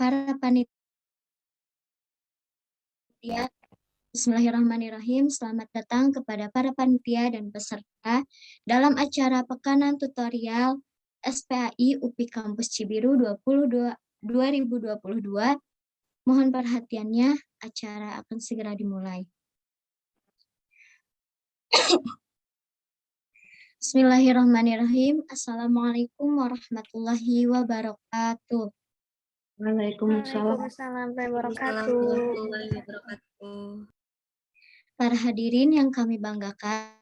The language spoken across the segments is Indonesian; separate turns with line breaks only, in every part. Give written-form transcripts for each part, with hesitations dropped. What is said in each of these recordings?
para panitia. Bismillahirrahmanirrahim. Selamat datang kepada para panitia dan peserta dalam acara Pekanan Tutorial SPAI UPI Kampus Cibiru 2022. Mohon perhatiannya, acara akan segera dimulai. Bismillahirrahmanirrahim. Assalamualaikum warahmatullahi wabarakatuh.
Waalaikumsalam
warahmatullahi wabarakatuh.
Para hadirin yang kami banggakan,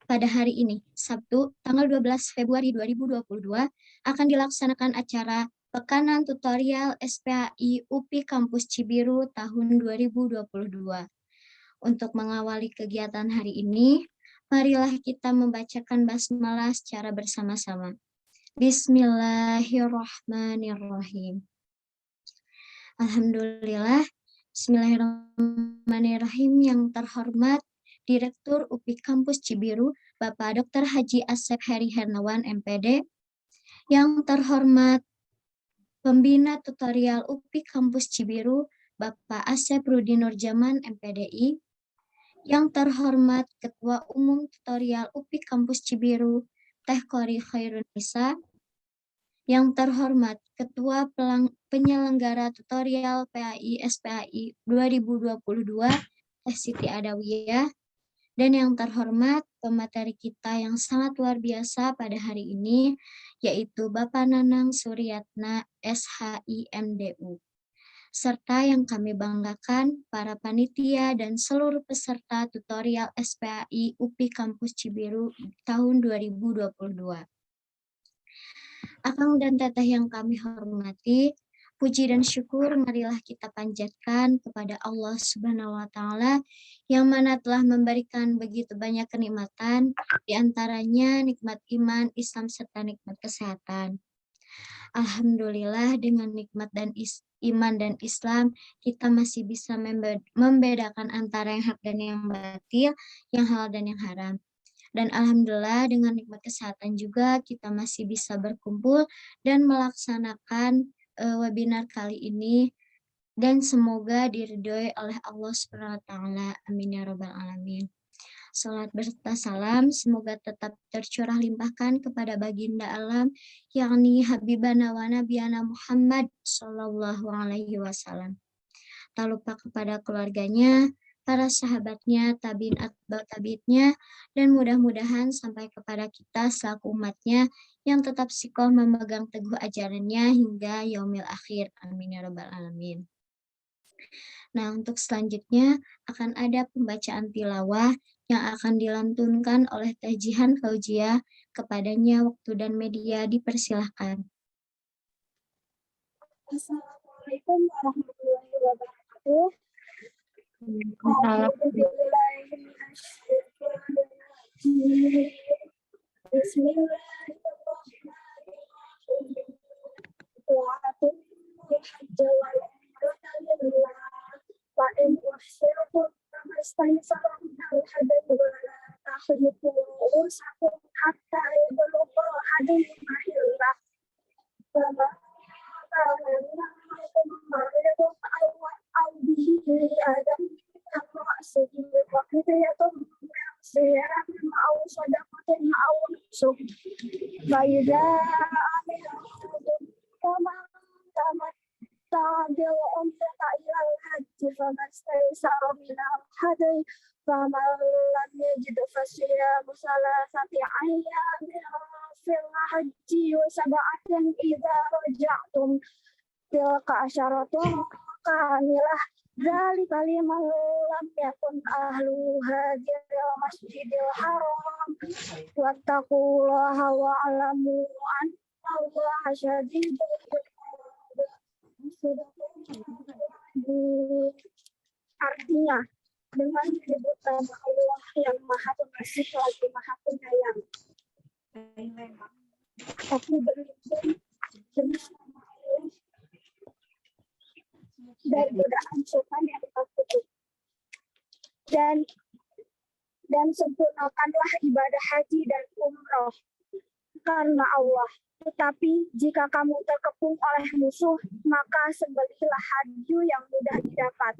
pada hari ini, Sabtu, tanggal 12 Februari 2022, akan dilaksanakan acara Pekanan Tutorial SPAI UPI Kampus Cibiru tahun 2022. Untuk mengawali kegiatan hari ini, marilah kita membacakan basmalah secara bersama-sama. Bismillahirrahmanirrahim. Alhamdulillah. Bismillahirrahmanirrahim. Yang terhormat Direktur UPI Kampus Cibiru, Bapak Dr. Haji Asep Heri Hernawan, MPD. Yang terhormat Pembina Tutorial UPI Kampus Cibiru, Bapak Asep Rudi Nurjaman, MPDI. Yang terhormat Ketua Umum Tutorial UPI Kampus Cibiru, Teh Qori Khairunisa. Yang terhormat Ketua Penyelenggara Tutorial PAI SPAI 2022, Teh Siti Adawiyah. Dan yang terhormat pemateri kita yang sangat luar biasa pada hari ini, yaitu Bapak Nanang Suryatna, SHI MDU. Serta yang kami banggakan, para panitia dan seluruh peserta tutorial SPAI UPI Kampus Cibiru tahun 2022. Akang dan teteh yang kami hormati, puji dan syukur marilah kita panjatkan kepada Allah Subhanahu wa Ta'ala yang mana telah memberikan begitu banyak kenikmatan, di antaranya nikmat iman, Islam, serta nikmat kesehatan. Alhamdulillah dengan nikmat dan iman dan Islam, kita masih bisa membedakan antara yang hak dan yang batil, yang halal dan yang haram. Dan alhamdulillah dengan nikmat kesehatan juga kita masih bisa berkumpul dan melaksanakan webinar kali ini, dan semoga diridhoi oleh Allah Subhanahu wa Ta'ala. Amin ya rabbal alamin. Salat berserta salam semoga tetap tercurah limpahkan kepada baginda alam, yakni Habibana wa Nabiyana Muhammad sallallahu alaihi wasallam. Tak lupa kepada keluarganya, para sahabatnya, tabiin atba'ut tabi'innya, dan mudah-mudahan sampai kepada kita selaku umatnya yang tetap sikoh memegang teguh ajarannya hingga yaumil akhir. Amin ya rabbal alamin. Nah, untuk selanjutnya akan ada pembacaan tilawah yang akan dilantunkan oleh Teh Jihan Fauzia. Kepadanya waktu dan media dipersilahkan.
Assalamualaikum warahmatullahi wabarakatuh. Dzalika liman lam yakun ahlu hadhil masjidil haram wattaqullaha wa'lamu annallaha syadidul iqab. Artinya, dengan menyebut nama Allah yang Maha Pengasih lagi Maha Penyayang, aku berlindung dengan nama Allah dari godaan setan yang terkutuk. Dan sempurnakanlah ibadah haji dan umroh karena Allah, Tetapi jika kamu terkepung oleh musuh, maka sembelihlah hadyu yang mudah didapat.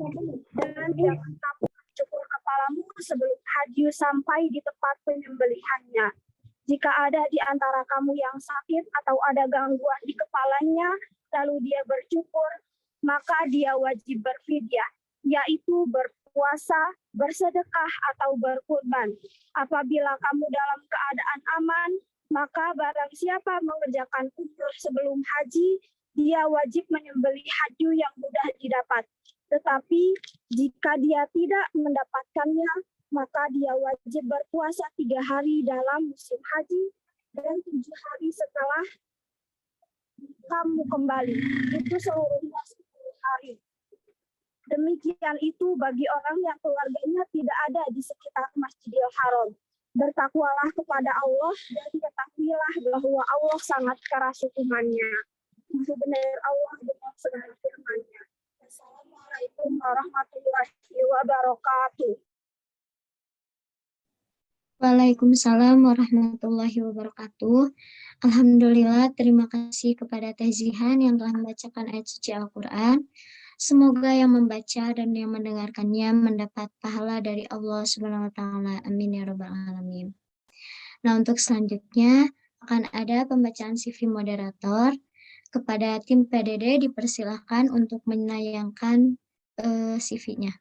Dan jangan kamu cukur kepalamu sebelum hadyu sampai di tempat penyembelihannya. Jika ada di antara kamu yang sakit atau ada gangguan di kepalanya, lalu dia bercukur, maka dia wajib berfidyah, yaitu berpuasa, bersedekah, atau berkurban. Apabila kamu dalam keadaan aman, maka barang siapa mengerjakan umroh sebelum haji, dia wajib menyembelih hadyu yang mudah didapat. Tetapi jika dia tidak mendapatkannya, maka dia wajib berpuasa 3 hari dalam musim haji dan 7 hari setelah kamu kembali. Itu seluruhnya 10 hari. Demikian itu bagi orang yang keluarganya tidak ada di sekitar Masjidil Haram. Bertakwalah kepada Allah dan ketahuilah bahwa Allah sangat keras hukumannya. Maha benar Allah dengan segala firman-Nya. Assalamualaikum warahmatullahi wabarakatuh.
Waalaikumsalam warahmatullahi wabarakatuh. Alhamdulillah, terima kasih kepada Teh Zihan yang telah membacakan ayat suci Al-Quran. Semoga yang membaca dan yang mendengarkannya mendapat pahala dari Allah Subhanahu wa Ta'ala. Amin ya Rabbal Alamin. Nah, untuk selanjutnya akan ada pembacaan CV moderator. Kepada tim PDD dipersilahkan untuk menayangkan CV-nya.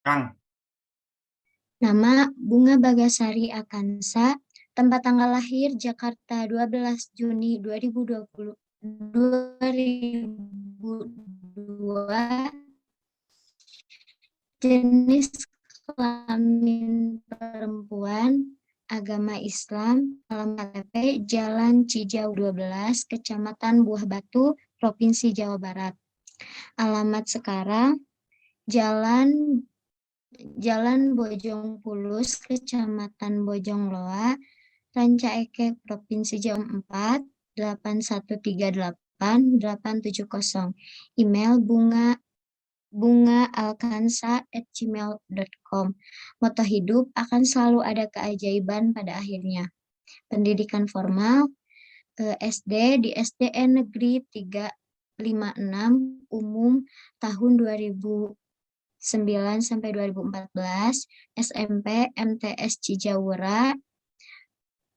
Kang.
Nama Bunga Bagasari Akansa, tempat tanggal lahir Jakarta 12 Juni 2020, 2002, jenis kelamin perempuan, agama Islam, alamat KTP Jalan Cijau 12, Kecamatan Buah Batu, Provinsi Jawa Barat. Alamat sekarang Jalan Bojong Pulus, Kecamatan Bojongloa, Ranca Ekek, Provinsi Jawa 4, 8138-870. Email bunga.alkansa@gmail.com. Moto hidup, akan selalu ada keajaiban pada akhirnya. Pendidikan formal, SD di SDN Negeri 356 Umum tahun 2009 sampai 2014, SMP MTS Cijawura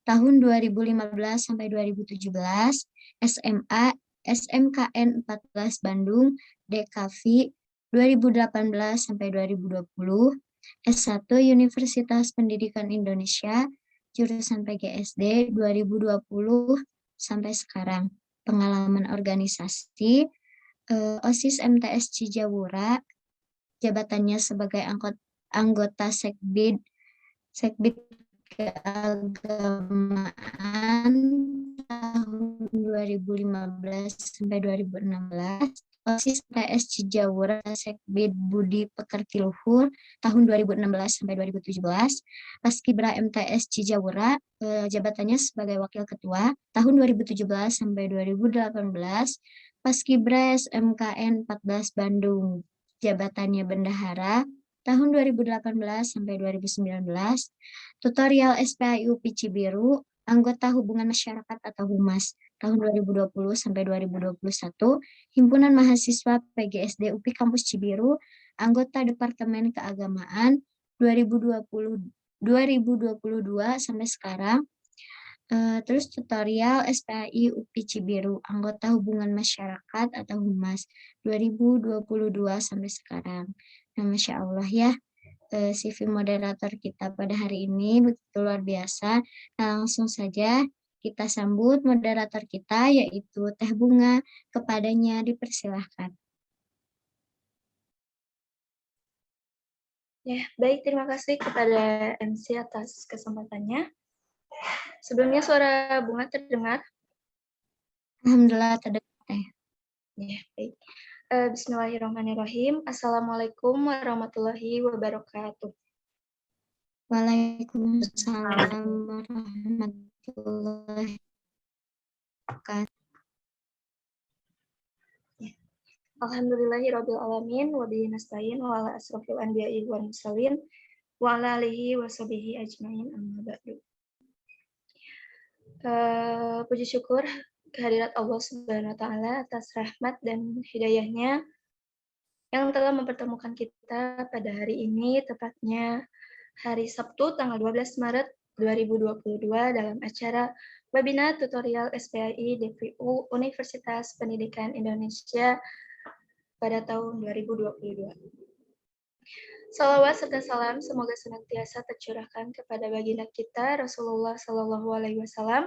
tahun 2015 sampai 2017, SMA SMKN 14 Bandung DKV 2018 sampai 2020, S1 Universitas Pendidikan Indonesia jurusan PGSD 2020 sampai sekarang. Pengalaman organisasi, OSIS MTS Cijawura, jabatannya sebagai anggota Sekbid keagamaan tahun 2015 sampai 2016, OSIS MTS Cijawura Sekbid Budi Pekerti Luhur tahun 2016 sampai 2017, Paskibra MTS Cijawura, jabatannya sebagai Wakil Ketua tahun 2017 sampai 2018, Paskibra SMKN 14 Bandung, jabatannya Bendahara tahun 2018 sampai 2019, tutorial SPAI UPI Cibiru, anggota hubungan masyarakat atau HUMAS tahun 2020 sampai 2021, Himpunan Mahasiswa PGSD UPI Kampus Cibiru, anggota Departemen Keagamaan 2022 sampai sekarang. Terus tutorial SPAI UPI Cibiru, anggota hubungan masyarakat atau HUMAS 2022 sampai sekarang. Nah, Masya Allah ya, CV moderator kita pada hari ini begitu luar biasa. Nah, langsung saja kita sambut moderator kita, yaitu Teh Bunga. Kepadanya dipersilahkan.
Ya, baik, terima kasih kepada MC atas kesempatannya. Sebelumnya suara Bunga terdengar?
Alhamdulillah terdengar, Teh.
Ya, baik. Bismillahirrahmanirrahim. Assalamualaikum warahmatullahi wabarakatuh.
Waalaikumsalam warahmatullahi wabarakatuh.
Alhamdulillahirabbil alamin wa bihi nasta'in wa ala asrofil anbiya'i wal mursalin wa ala alihi wa sahbihi ajmain amma ba'du. Puji syukur kehadirat Allah Subhanahu wa taala atas rahmat dan hidayahnya yang telah mempertemukan kita pada hari ini, tepatnya hari Sabtu tanggal 12 Maret 2022 dalam acara webinar tutorial SPAI DPU Universitas Pendidikan Indonesia pada tahun 2022. Salawat serta salam semoga senantiasa tercurahkan kepada baginda kita Rasulullah Shallallahu Alaihi Wasallam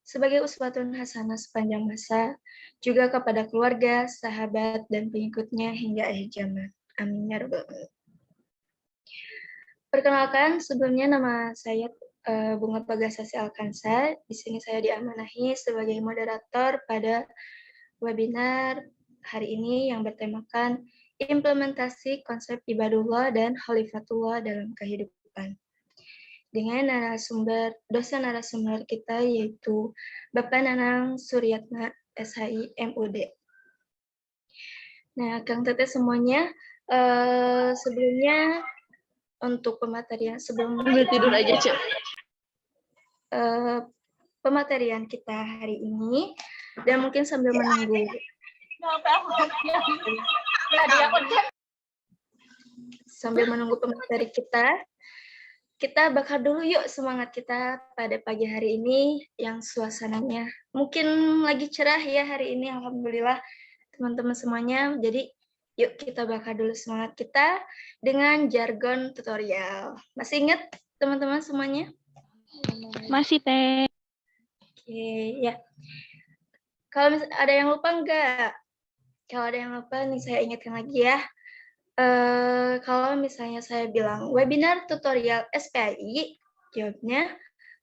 sebagai uswatun hasanah sepanjang masa, juga kepada keluarga, sahabat, dan pengikutnya hingga akhir zaman. Amin ya rabbal alamin. Perkenalkan, sebelumnya nama saya Bunga Pagasasi Alkansa. Di sini saya diamanahi sebagai moderator pada webinar hari ini yang bertemakan implementasi konsep ibadullah dan khalifatullah dalam kehidupan. Dengan dosen narasumber kita yaitu Bapak Nanang Suryatna SHI MUD. Nah, Kang Teteh semuanya, sebelumnya untuk pematerian
tidur aja, Cek.
Pematerian kita hari ini, dan mungkin sambil menunggu pemateri kita bakar dulu yuk semangat kita pada pagi hari ini yang suasananya mungkin lagi cerah ya hari ini, alhamdulillah teman-teman semuanya. Jadi yuk kita bakar dulu semangat kita dengan jargon tutorial. Masih ingat teman-teman semuanya?
Masih, Teh.
Oke, ya. Kalau ada yang lupa enggak? Kalau ada yang lupa nih saya ingatkan lagi ya. Kalau misalnya saya bilang webinar tutorial SPAI, jawabnya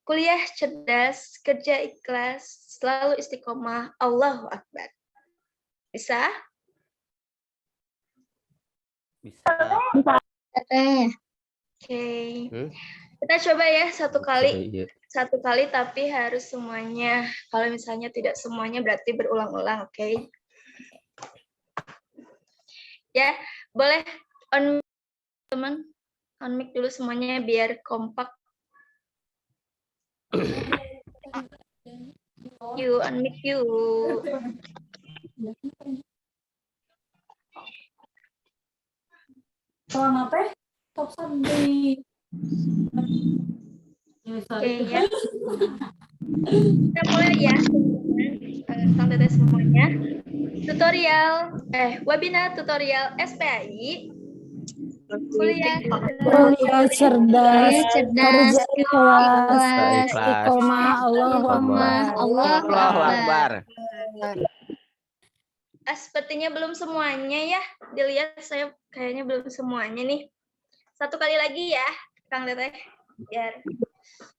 kuliah cerdas, kerja ikhlas, selalu istiqomah, Allahu Akbar. Bisa?
Bisa.
Oke. Kita coba ya satu kali tapi harus semuanya. Kalau misalnya tidak semuanya berarti berulang-ulang, oke? Ya, boleh on teman, on mic dulu semuanya biar kompak. You on mic you.
Selama teh top sampai.
Oke ya. Kita mulai ya, Kang Teteh semuanya. Webinar tutorial SPAI. Kuliah
cerdas,
cerdas,
ikhlas, istiqomah, Allahu
Akbar.
Sepertinya belum semuanya ya. Dilihat saya kayaknya belum semuanya nih. Satu kali lagi ya, Kang Teteh. Biar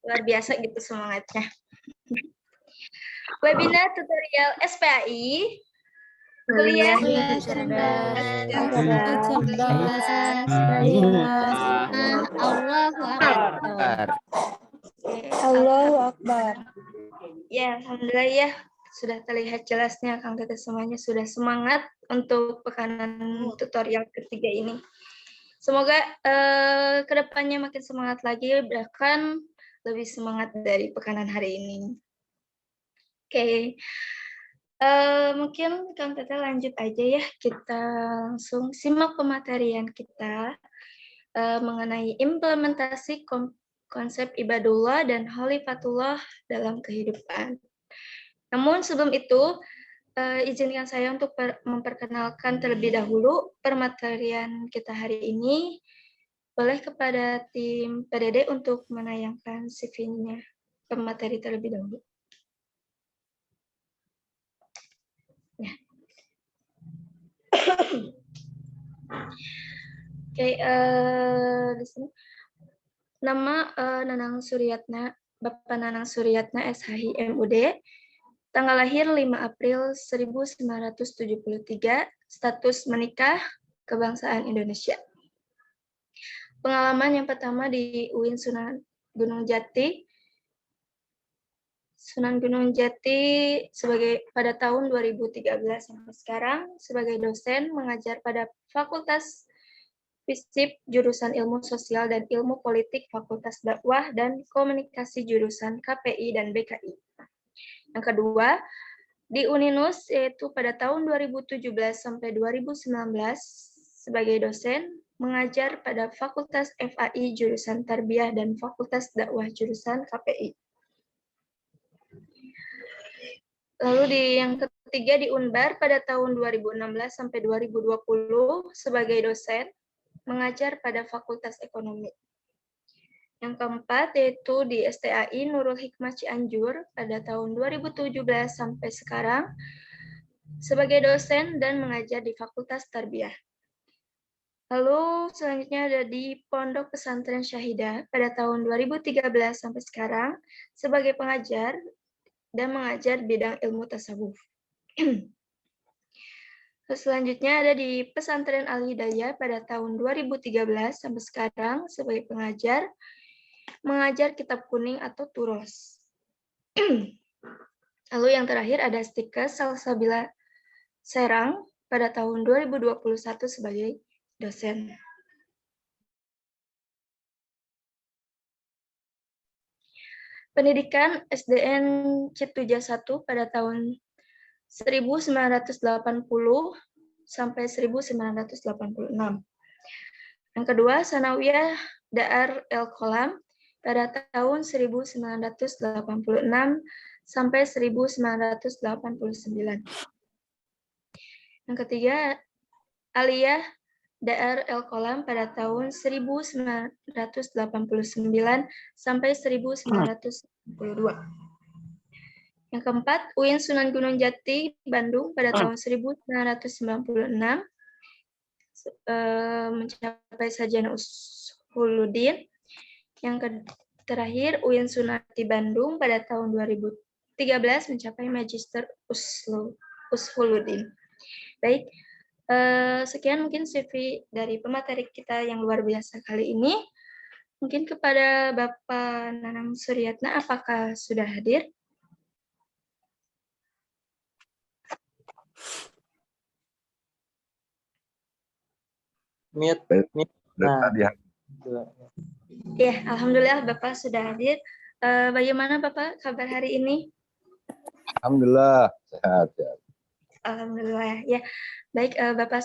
luar biasa gitu semangatnya. Webinar tutorial SPAI. Kuliah cerdas, Allahu Akbar.
Allahu Akbar.
Ya, alhamdulillah ya. Sudah terlihat jelasnya Kang Teteh semuanya sudah semangat untuk pekanan tutorial ketiga ini. Semoga kedepannya makin semangat lagi, bahkan lebih semangat dari pekanan hari ini. Oke. Mungkin Kang Teteh lanjut aja ya, kita langsung simak pematerian kita mengenai implementasi konsep ibadullah dan khalifatullah dalam kehidupan. Namun sebelum itu, izinkan saya untuk memperkenalkan terlebih dahulu pematerian kita hari ini. Boleh kepada tim PDD untuk menayangkan CV-nya pemateri terlebih dahulu. Ya. Oke, di sini nama Nanang Suryatna, Bapak Nanang Suryatna SHI MUD, tanggal lahir 5 April 1973, status menikah, kebangsaan Indonesia. Pengalaman yang pertama di UIN Sunan Gunung Jati, Sunan Gunung Jati pada tahun 2013 sampai sekarang sebagai dosen mengajar pada Fakultas FISIP jurusan Ilmu Sosial dan Ilmu Politik, Fakultas Dakwah dan Komunikasi jurusan KPI dan BKI. Yang kedua, di Uninus yaitu pada tahun 2017 sampai 2019 sebagai dosen mengajar pada Fakultas FAI jurusan Tarbiyah dan Fakultas Dakwah jurusan KPI. Lalu yang ketiga di Unbar pada tahun 2016 sampai 2020 sebagai dosen mengajar pada Fakultas Ekonomi. Yang keempat yaitu di STAI Nurul Hikmah Cianjur pada tahun 2017 sampai sekarang sebagai dosen dan mengajar di Fakultas Tarbiyah. Lalu selanjutnya ada di Pondok Pesantren Syahidah pada tahun 2013 sampai sekarang sebagai pengajar dan mengajar bidang ilmu tasawuf. Selanjutnya ada di Pesantren Al-Hidayah pada tahun 2013 sampai sekarang sebagai pengajar, mengajar kitab kuning atau turos. Lalu yang terakhir ada Stikes Salsabila Serang pada tahun 2021 sebagai dosen. Pendidikan SDN Ciptuja 1 pada tahun 1980 sampai 1986. Yang kedua, Sanawiyah Dar El Kolam pada tahun 1986 sampai 1989. Yang ketiga, Aliyah Dar El Kolam pada tahun 1989 sampai 1992. Yang keempat, UIN Sunan Gunung Jati, Bandung pada tahun 1996 mencapai sarjana Ushuluddin. Yang terakhir, UIN Sunan Jati Bandung pada tahun 2013 mencapai Magister Ushuluddin. Baik, sekian mungkin CV dari pemateri kita yang luar biasa kali ini. Mungkin kepada Bapak Nanang Suryatna, apakah sudah hadir? Ya, alhamdulillah Bapak sudah hadir. Bagaimana Bapak kabar hari ini?
Alhamdulillah sehat.
Alhamdulillah ya. Baik, Bapak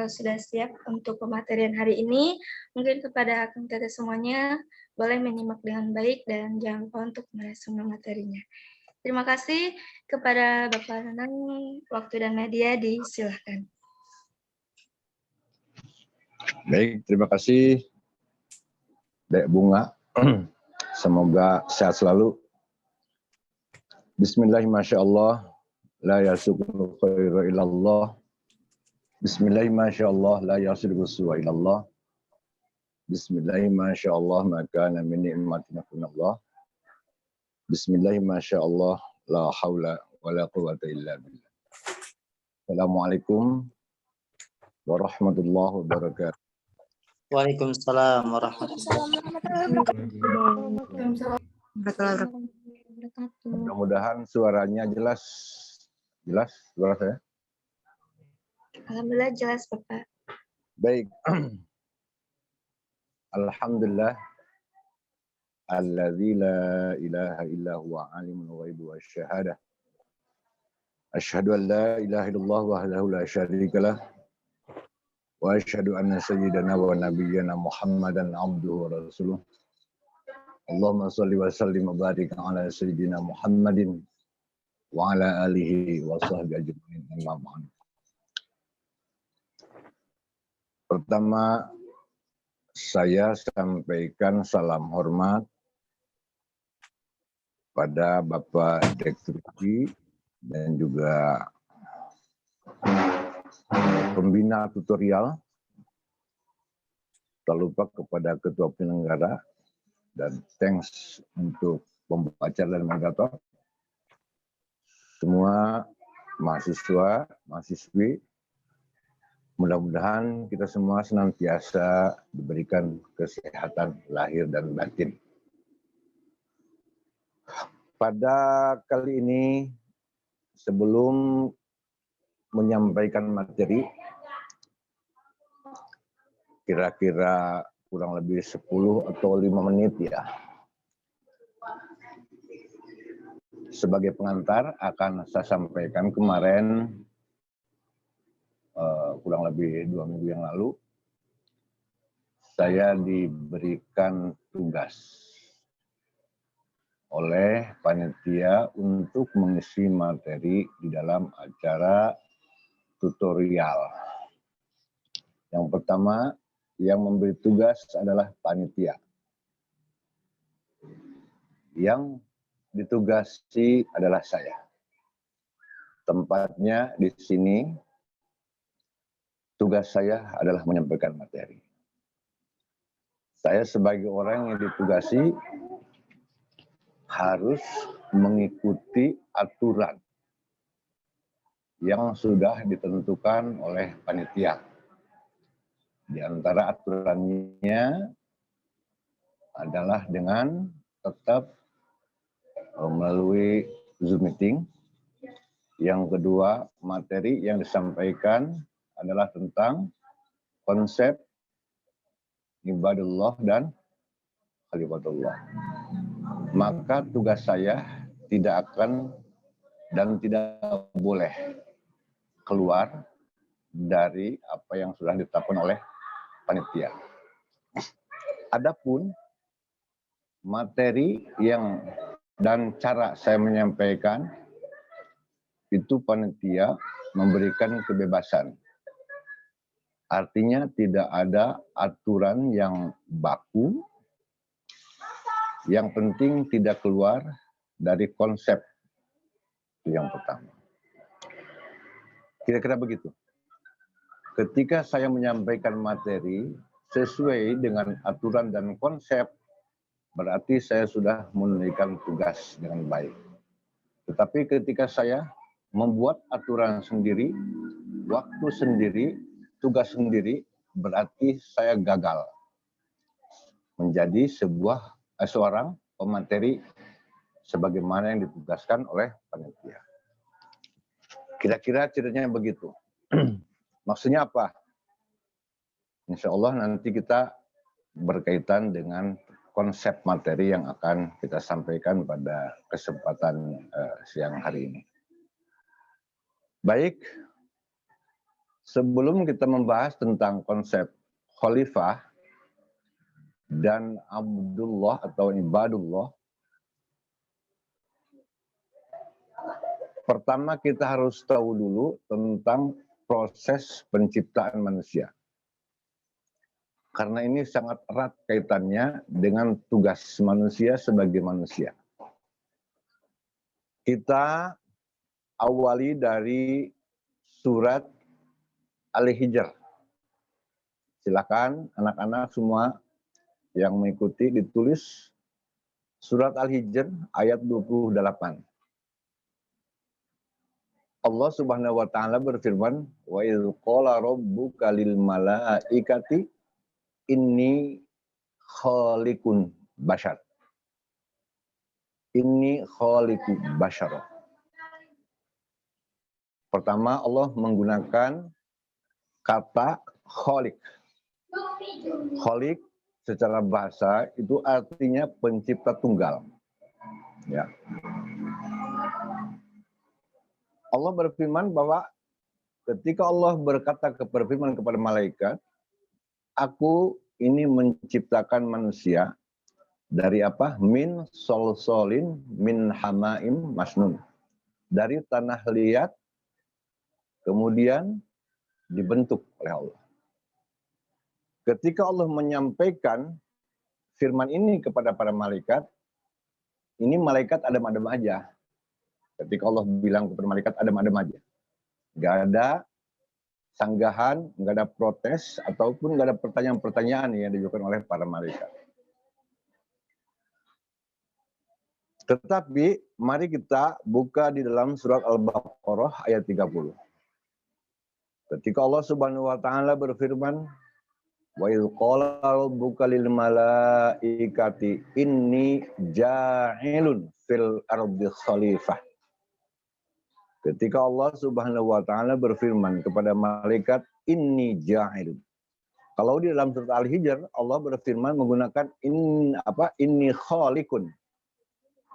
sudah siap untuk pematerian hari ini. Mungkin kepada Kang Teteh semuanya boleh menyimak dengan baik dan jangan lupa untuk merespon materinya. Terima kasih kepada Bapak Nanang, waktu dan media disilahkan.
Baik, terima kasih Dek Bunga. Semoga sehat selalu. Bismillahirrahmanirrahim. La yasuqul khairu illallah. Bismillahirrahmanirrahim. La yasuqul su'a illallah. Bismillahirrahmanirrahim. Maka min ni'matin minallah. Bismillahirrahmanirrahim. La haula wa la quwwata illa billah. Assalamualaikum warahmatullahi wabarakatuh.
Waalaikumsalam warahmatullahi wabarakatuh.
Mudah-mudahan suaranya jelas. Jelas suara saya?
Alhamdulillah jelas Bapak.
Baik. Alhamdulillah. Alladzi la ilaha illa huwa alimul ghaibi wasyahadah. Asyhadu an la ilaha illallah wahdahu la syarikalah. Wa asyhadu anna sayyidana wa nabiyyana Muhammadan abduhu wa rasuluh. Allahumma shalli wa sallim wa barik ala sayyidina Muhammadin wa ala alihi wa sahbihi ajma'in. Amma ba'd. Pertama, saya sampaikan salam hormat pada Bapak Direktur dan juga pembina tutorial. Tak lupa kepada Ketua Penyelenggara dan thanks untuk pembawa acara dan moderator. Semua mahasiswa, mahasiswi, mudah-mudahan kita semua senantiasa diberikan kesehatan lahir dan batin. Pada kali ini, sebelum menyampaikan materi, kira-kira kurang lebih 10 atau 5 menit ya. Sebagai pengantar akan saya sampaikan kemarin, kurang lebih 2 minggu yang lalu, saya diberikan tugas oleh panitia untuk mengisi materi di dalam acara tutorial. Yang pertama, yang memberi tugas adalah panitia. Yang ditugasi adalah saya. Tempatnya di sini, tugas saya adalah menyampaikan materi. Saya sebagai orang yang ditugasi harus mengikuti aturan yang sudah ditentukan oleh panitia. Di antara aturannya adalah dengan tetap melalui Zoom meeting. Yang kedua, materi yang disampaikan adalah tentang konsep ibadullah dan khalifatullah. Maka tugas saya tidak akan dan tidak boleh keluar dari apa yang sudah ditetapkan oleh panitia. Adapun materi yang dan cara saya menyampaikan itu panitia memberikan kebebasan. Artinya tidak ada aturan yang baku. Yang penting tidak keluar dari konsep. Itu yang pertama. Kira-kira begitu. Ketika saya menyampaikan materi sesuai dengan aturan dan konsep, berarti saya sudah menunaikan tugas dengan baik. Tetapi ketika saya membuat aturan sendiri, waktu sendiri, tugas sendiri, berarti saya gagal menjadi seorang pemateri sebagaimana yang ditugaskan oleh panitia. Kira-kira ceritanya begitu. Maksudnya apa? Insya Allah nanti kita berkaitan dengan konsep materi yang akan kita sampaikan pada kesempatan siang hari ini. Baik, sebelum kita membahas tentang konsep khalifah dan Abdullah atau ibadullah, pertama kita harus tahu dulu tentang proses penciptaan manusia. Karena ini sangat erat kaitannya dengan tugas manusia sebagai manusia. Kita awali dari surat Al-Hijr. Silakan anak-anak semua yang mengikuti ditulis surat Al-Hijr ayat 28. Allah Subhanahu wa taala berfirman, "Wa idz qala rabbuka lil malaikati inni khaliqun bashar." Inni khaliqu bashar. Pertama, Allah menggunakan kata khaliq. Khaliq secara bahasa itu artinya pencipta tunggal. Ya. Allah berfirman bahwa ketika Allah berkata berfirman kepada malaikat, aku ini menciptakan manusia dari apa? Min solsolin min hamaim masnun. Dari tanah liat, kemudian dibentuk oleh Allah. Ketika Allah menyampaikan firman ini kepada para malaikat, ini malaikat adem-adem aja. Ketika Allah bilang kepada malaikat adem-adem aja. Nggak ada sanggahan, nggak ada protes, ataupun nggak ada pertanyaan-pertanyaan yang diajukan oleh para malaikat. Tetapi mari kita buka di dalam surat Al-Baqarah ayat 30. Ketika Allah Subhanahu wa taala berfirman, Wa idh qala rabbuka lil malaikati inni ja'ilun fil ardi khalifah. Ketika Allah Subhanahu wa taala berfirman kepada malaikat, inni ja'ilun. Kalau di dalam surat Al-Hijr Allah berfirman menggunakan inni khaliqun.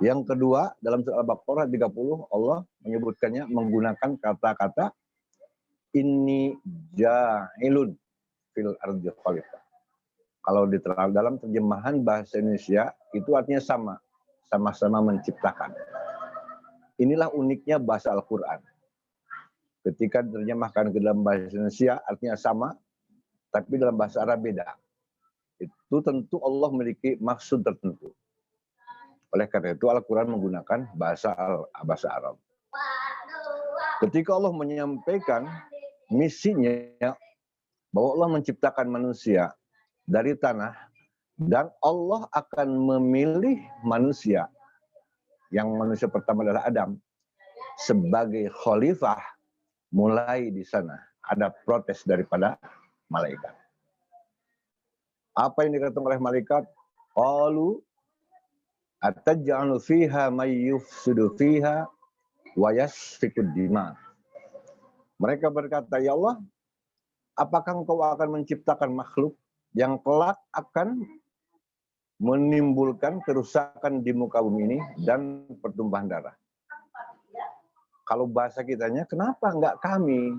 Yang kedua dalam surat Al-Baqarah 30 Allah menyebutkannya menggunakan kata-kata inni ja'ilun fil ardi khalifah. Kalau di dalam terjemahan bahasa Indonesia itu artinya sama-sama menciptakan. Inilah uniknya bahasa Al-Quran. Ketika diterjemahkan ke dalam bahasa Indonesia artinya sama, tapi dalam bahasa Arab beda. Itu tentu Allah memiliki maksud tertentu. Oleh karena itu Al-Quran menggunakan bahasa Arab. Ketika Allah menyampaikan misinya bahwa Allah menciptakan manusia dari tanah dan Allah akan memilih manusia, yang manusia pertama adalah Adam, sebagai khalifah, mulai di sana ada protes daripada malaikat. Apa yang dikatakan oleh malaikat? Qalu ataj'alu fiha may yufsidu fiha wa yasfikud dima. Mereka berkata, ya Allah, apakah engkau akan menciptakan makhluk yang kelak akan menimbulkan kerusakan di muka bumi ini dan pertumpahan darah? Kalau bahasa kitanya, kenapa enggak kami?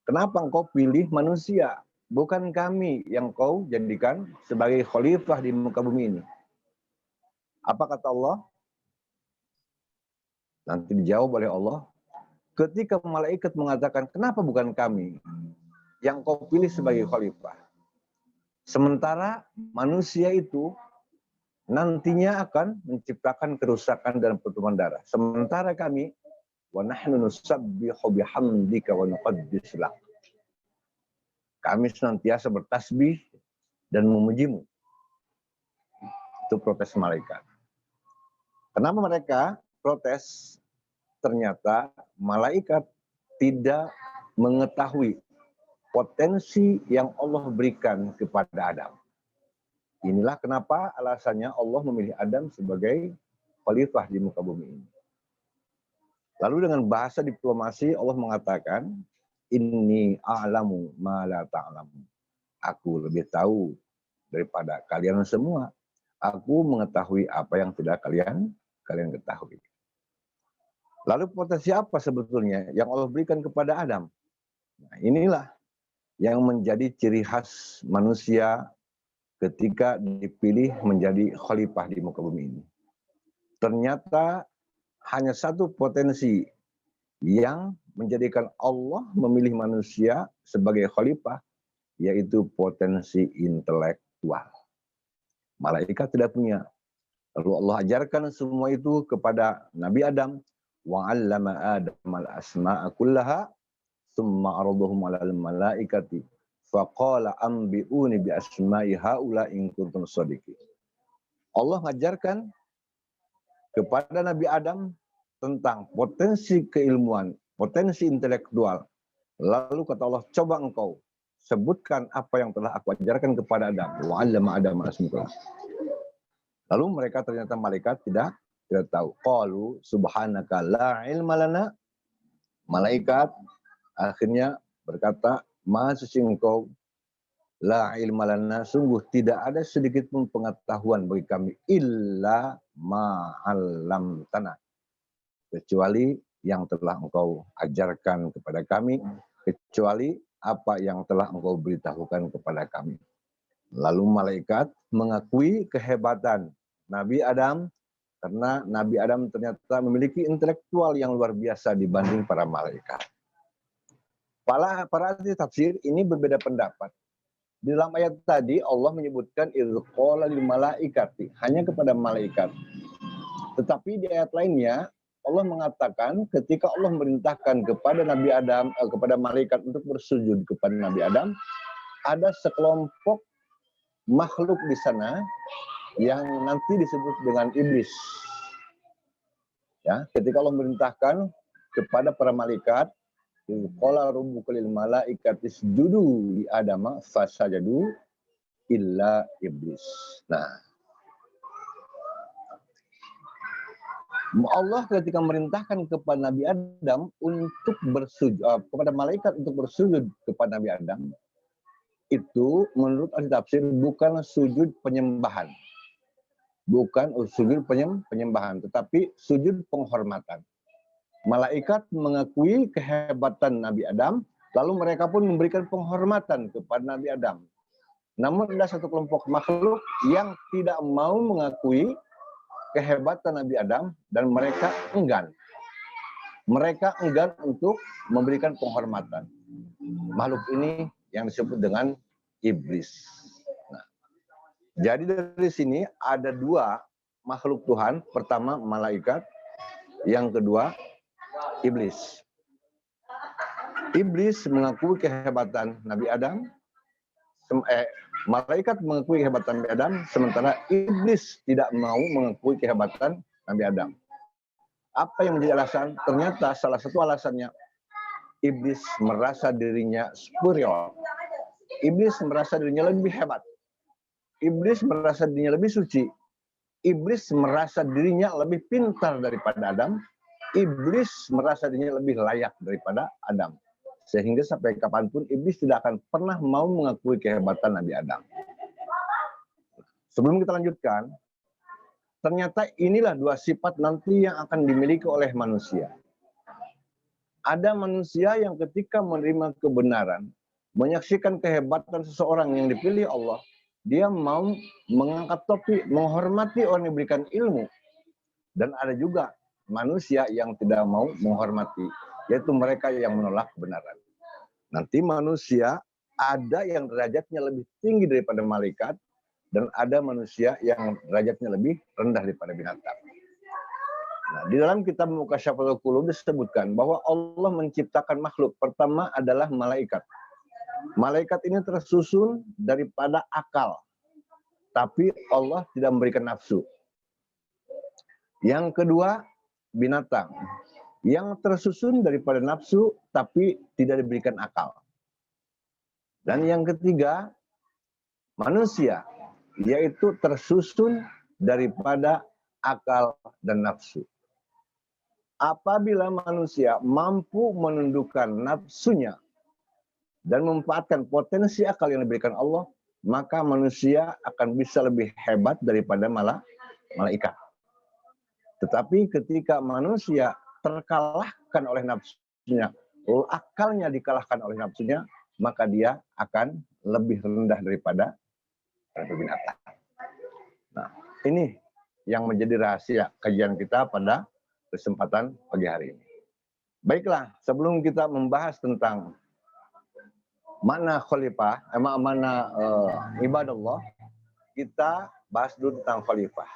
Kenapa engkau pilih manusia? Bukan kami yang kau jadikan sebagai khalifah di muka bumi ini. Apa kata Allah? Nanti dijawab oleh Allah. Ketika malaikat mengatakan, kenapa bukan kami yang kau pilih sebagai khalifah? Sementara manusia itu nantinya akan menciptakan kerusakan dan pertumpahan darah. Sementara kami, wa nahnu nusabbihu bihamdika wa nuqaddis lak. Kami senantiasa bertasbih dan memujimu. Itu protes malaikat. Kenapa mereka protes? Ternyata malaikat tidak mengetahui potensi yang Allah berikan kepada Adam. Inilah kenapa alasannya Allah memilih Adam sebagai khalifah di muka bumi ini. Lalu dengan bahasa diplomasi Allah mengatakan, inni a'lamu ma la ta'lamu. Aku lebih tahu daripada kalian semua. Aku mengetahui apa yang tidak kalian ketahui. Lalu potensi apa sebetulnya yang Allah berikan kepada Adam? Nah, inilah yang menjadi ciri khas manusia ketika dipilih menjadi khalifah di muka bumi ini. Ternyata hanya satu potensi yang menjadikan Allah memilih manusia sebagai khalifah, yaitu potensi intelektual. Malaikat tidak punya. Lalu Allah ajarkan semua itu kepada Nabi Adam. Wa 'allama Adam al-asma'a kullaha tsumma 'aradahum 'alal malaikati faqala anbi'uni bi asma'i haula in kuntum shadiqin. Allah mengajarkan kepada Nabi Adam tentang potensi keilmuan, potensi intelektual. Lalu kata Allah, coba engkau sebutkan apa yang telah aku ajarkan kepada Adam. Wa 'allama Adam al-asma'a. Lalu mereka ternyata malaikat tidak tahu. Qalu subhanaka la ilma lana. Malaikat akhirnya berkata, maha suci engkau, la ilma lana, sungguh tidak ada sedikit pun pengetahuan bagi kami, illa ma 'allamtana, kecuali yang telah engkau ajarkan kepada kami, kecuali apa yang telah engkau beritahukan kepada kami. Lalu malaikat mengakui kehebatan Nabi Adam, karena Nabi Adam ternyata memiliki intelektual yang luar biasa dibanding para malaikat. Para ahli tafsir ini berbeda pendapat. Di dalam ayat tadi Allah menyebutkan idz qala lil malaikati, hanya kepada malaikat. Tetapi di ayat lainnya Allah mengatakan ketika Allah memerintahkan kepada Nabi Adam, kepada malaikat untuk bersujud kepada Nabi Adam, ada sekelompok makhluk di sana yang nanti disebut dengan iblis. Ya, ketika Allah memerintahkan kepada para malaikat qala rabbuka lil malaikati isjudu li adama fasajadu illa iblis. Nah, Allah ketika merintahkan kepada Nabi Adam untuk bersujud kepada malaikat untuk bersujud kepada Nabi Adam, itu menurut ahli tafsir bukan sujud penyembahan. Bukan sujud penyembahan, tetapi sujud penghormatan. Malaikat mengakui kehebatan Nabi Adam, lalu mereka pun memberikan penghormatan kepada Nabi Adam. Namun ada satu kelompok makhluk yang tidak mau mengakui kehebatan Nabi Adam dan mereka enggan. Mereka enggan untuk memberikan penghormatan. Makhluk ini yang disebut dengan iblis. Nah, jadi dari sini ada dua makhluk Tuhan. Pertama malaikat, yang kedua iblis. Iblis mengakui kehebatan Nabi Adam. Malaikat mengakui kehebatan Nabi Adam, sementara iblis tidak mau mengakui kehebatan Nabi Adam. Apa yang menjadi alasan? Ternyata salah satu alasannya, iblis merasa dirinya superior. Iblis merasa dirinya lebih hebat. Iblis merasa dirinya lebih suci. Iblis merasa dirinya lebih pintar daripada Adam. Iblis merasa dirinya lebih layak daripada Adam. Sehingga sampai kapanpun iblis tidak akan pernah mau mengakui kehebatan Nabi Adam. Sebelum kita lanjutkan, ternyata inilah dua sifat nanti yang akan dimiliki oleh manusia. Ada manusia yang ketika menerima kebenaran, menyaksikan kehebatan seseorang yang dipilih Allah, dia mau mengangkat topi, menghormati orang yang diberikan ilmu. Dan ada juga manusia yang tidak mau menghormati, yaitu mereka yang menolak kebenaran. Nanti manusia ada yang derajatnya lebih tinggi daripada malaikat, dan ada manusia yang derajatnya lebih rendah daripada binatang. Nah, di dalam kitab Mukasyafatul Qulub disebutkan bahwa Allah menciptakan makhluk. Pertama adalah malaikat. Malaikat ini tersusun daripada akal, tapi Allah tidak memberikan nafsu. Yang kedua, binatang. Yang tersusun daripada nafsu, tapi tidak diberikan akal. Dan yang ketiga, manusia, yaitu tersusun daripada akal dan nafsu. Apabila manusia mampu menundukkan nafsunya dan memanfaatkan potensi akal yang diberikan Allah, maka manusia akan bisa lebih hebat daripada malaikat. Tetapi ketika manusia terkalahkan oleh nafsunya, akalnya dikalahkan oleh nafsunya, maka dia akan lebih rendah daripada binatang. Nah, ini yang menjadi rahasia kajian kita pada kesempatan pagi hari ini. Baiklah, sebelum kita membahas tentang makna khalifah, makna ibadallah, kita bahas dulu tentang khalifah.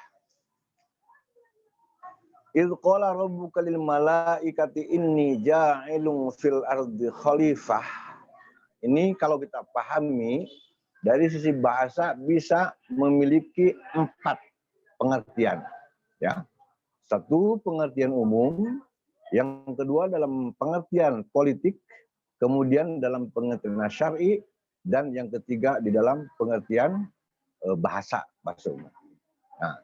Idz qala rabbuka lil malaikati inni ja'ilun fil ardi khalifah. Ini kalau kita pahami dari sisi bahasa bisa memiliki 4 pengertian, ya. Satu, pengertian umum, yang kedua dalam pengertian politik, kemudian dalam pengertian syar'i, dan yang ketiga di dalam pengertian bahasa umum. Nah,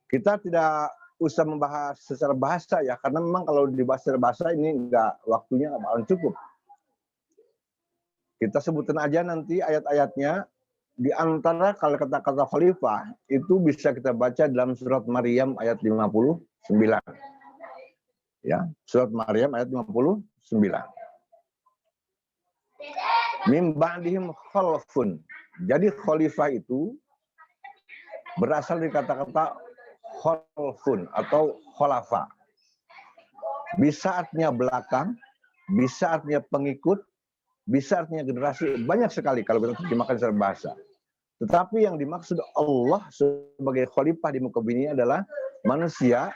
kita tidak usah membahas secara bahasa ya, karena memang kalau dibahas secara bahasa ini waktunya nggak bakalan cukup. Kita sebutkan aja nanti ayat-ayatnya. Di antara kalau kata-kata khalifah itu bisa kita baca dalam surat Maryam ayat 59. Ya, surat Maryam ayat 59. Mim ba'dihim khalfun. Jadi khalifah itu berasal dari kata-kata khalfun atau khalafa. Bisa artinya belakang, bisa artinya pengikut, bisa artinya generasi, banyak sekali kalau kita terjemahkan secara bahasa. Tetapi yang dimaksud Allah sebagai khalifah di muka bumi adalah manusia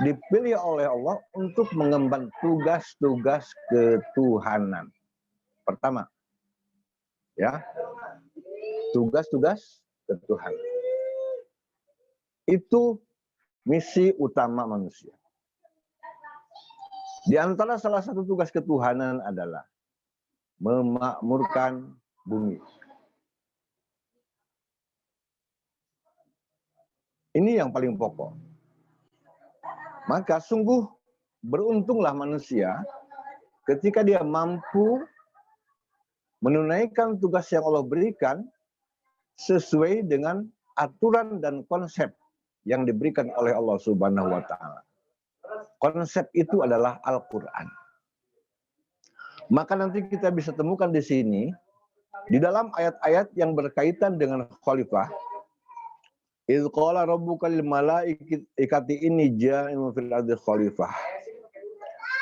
dipilih oleh Allah untuk mengemban tugas-tugas ketuhanan. Pertama, ya, tugas-tugas ketuhanan. Itu misi utama manusia. Di antara salah satu tugas ketuhanan adalah memakmurkan bumi. Ini yang paling pokok. Maka sungguh beruntunglah manusia ketika dia mampu menunaikan tugas yang Allah berikan sesuai dengan aturan dan konsep yang diberikan oleh Allah Subhanahu wa taala. Konsep itu adalah Al-Qur'an. Maka nanti kita bisa temukan di sini di dalam ayat-ayat yang berkaitan dengan khalifah. Idz qala rabbuka lil malaikati inni ja'ilun fil ardi khalifah.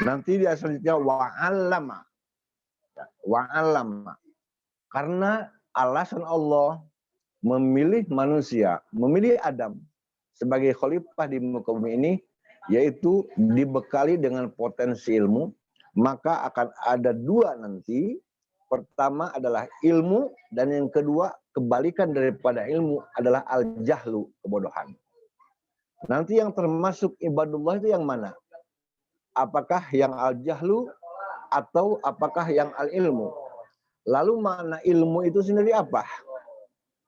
Nanti di ayat selanjutnya wa'allama. Wa'allama. Karena alasan Allah memilih manusia, memilih Adam sebagai khalifah di muka bumi ini, yaitu dibekali dengan potensi ilmu, maka akan ada dua nanti. Pertama adalah ilmu, dan yang kedua kebalikan daripada ilmu adalah al-jahlu, kebodohan. Nanti yang termasuk ibadullah itu yang mana? Apakah yang al-jahlu atau apakah yang al-ilmu? Lalu makna ilmu itu sendiri apa?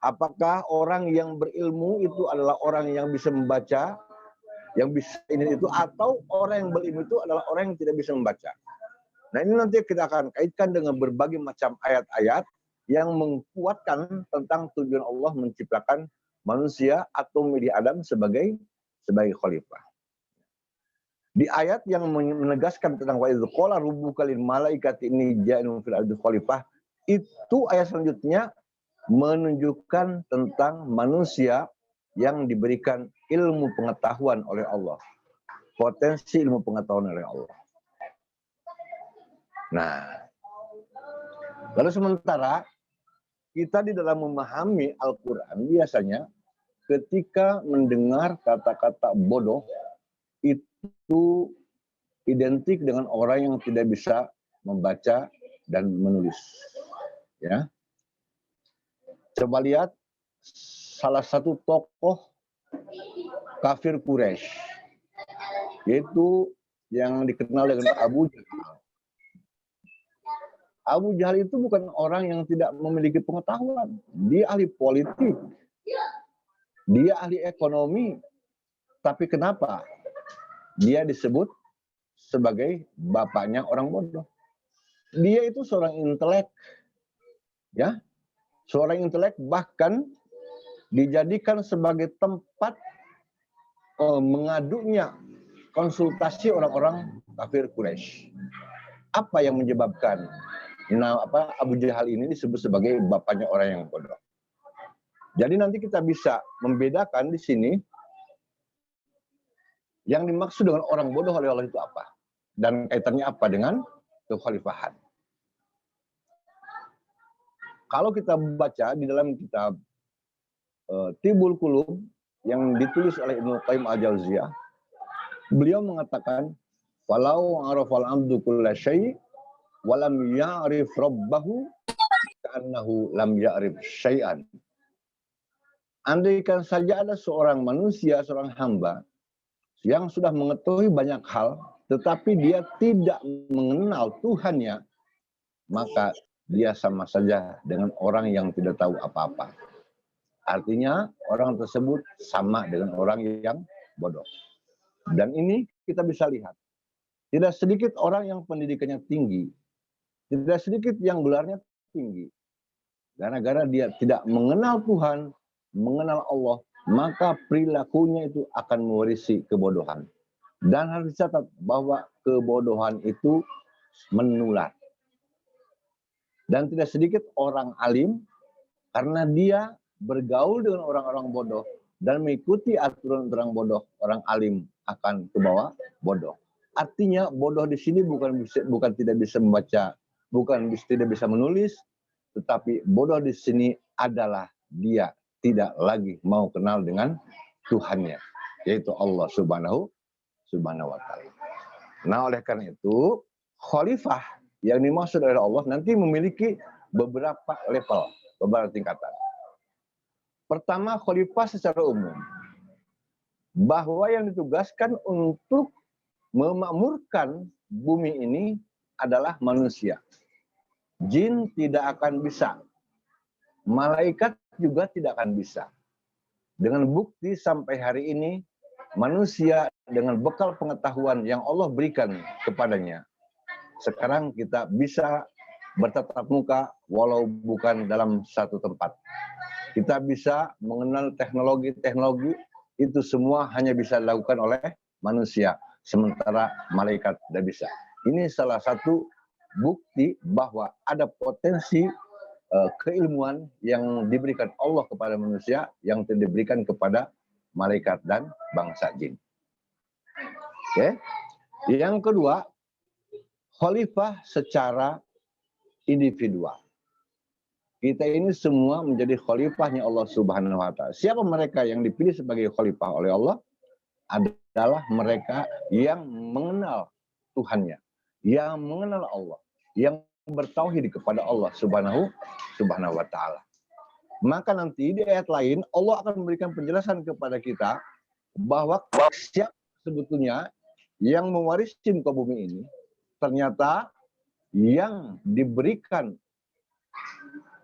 Apakah orang yang berilmu itu adalah orang yang bisa membaca, yang bisa ini itu, atau orang yang berilmu itu adalah orang yang tidak bisa membaca? Nah, ini nanti kita akan kaitkan dengan berbagai macam ayat-ayat yang menguatkan tentang tujuan Allah menciptakan manusia atau memilih Adam sebagai khalifah. Di ayat yang menegaskan tentang wa idz qala rabbuka lil malaikati inni ja'ilun fil ardi khalifah, itu ayat selanjutnya menunjukkan tentang manusia yang diberikan ilmu pengetahuan oleh Allah. Potensi ilmu pengetahuan oleh Allah. Nah, lalu sementara kita di dalam memahami Al-Quran biasanya ketika mendengar kata-kata bodoh itu identik dengan orang yang tidak bisa membaca dan menulis. Ya. Coba lihat salah satu tokoh kafir Quraisy, yaitu yang dikenal dengan Abu Jahal. Abu Jahal itu bukan orang yang tidak memiliki pengetahuan. Dia ahli politik. Dia ahli ekonomi. Tapi kenapa dia disebut sebagai bapaknya orang bodoh? Dia itu seorang intelek. Ya, seorang intelek, bahkan dijadikan sebagai tempat mengadunya konsultasi orang-orang kafir Quraisy. Apa yang menyebabkan Abu Jahal ini disebut sebagai bapaknya orang yang bodoh? Jadi nanti kita bisa membedakan di sini yang dimaksud dengan orang bodoh oleh Allah itu apa, dan kaitannya apa dengan kekhalifahan. Kalau kita baca di dalam kitab Tibul Qulub yang ditulis oleh Ibnu Qayyim al-Jauziyah, beliau mengatakan, "Falau arafal abdu kulla syai' wa lam ya'rif rabbahu ka'annahu lam ya'rif syai'an." Andaikan saja ada seorang manusia, seorang hamba yang sudah mengetahui banyak hal, tetapi dia tidak mengenal Tuhannya, maka dia sama saja dengan orang yang tidak tahu apa-apa. Artinya orang tersebut sama dengan orang yang bodoh. Dan ini kita bisa lihat. Tidak sedikit orang yang pendidikannya tinggi, tidak sedikit yang gelarnya tinggi. Gara-gara dia tidak mengenal Tuhan, mengenal Allah, maka perilakunya itu akan mewarisi kebodohan. Dan harus dicatat bahwa kebodohan itu menular. Dan tidak sedikit orang alim, karena dia bergaul dengan orang-orang bodoh dan mengikuti aturan orang bodoh, orang alim akan ke bawah bodoh. Artinya bodoh di sini bukan tidak bisa membaca, bukan tidak bisa menulis, tetapi bodoh di sini adalah dia tidak lagi mau kenal dengan Tuhannya, yaitu Allah Subhanahu wa taala. Nah, oleh karena itu, khalifah yang dimaksud oleh Allah nanti memiliki beberapa level, beberapa tingkatan. Pertama, khalifah secara umum, bahwa yang ditugaskan untuk memakmurkan bumi ini adalah manusia. Jin tidak akan bisa. Malaikat juga tidak akan bisa. Dengan bukti sampai hari ini, manusia dengan bekal pengetahuan yang Allah berikan kepadanya, sekarang kita bisa bertatap muka walau bukan dalam satu tempat. Kita bisa mengenal teknologi-teknologi, itu semua hanya bisa dilakukan oleh manusia, sementara malaikat tidak bisa. Ini salah satu bukti bahwa ada potensi keilmuan yang diberikan Allah kepada manusia yang tidak diberikan kepada malaikat dan bangsa jin. Oke. Yang kedua, khalifah secara individual. Kita ini semua menjadi khalifahnya Allah Subhanahu wa Ta'ala. Siapa mereka yang dipilih sebagai khalifah oleh Allah? Adalah mereka yang mengenal Tuhannya, yang mengenal Allah, yang bertauhid kepada Allah Subhanahu wa Ta'ala. Maka nanti di ayat lain Allah akan memberikan penjelasan kepada kita bahwa siapa sebetulnya yang mewarisi muka bumi ini. Ternyata yang diberikan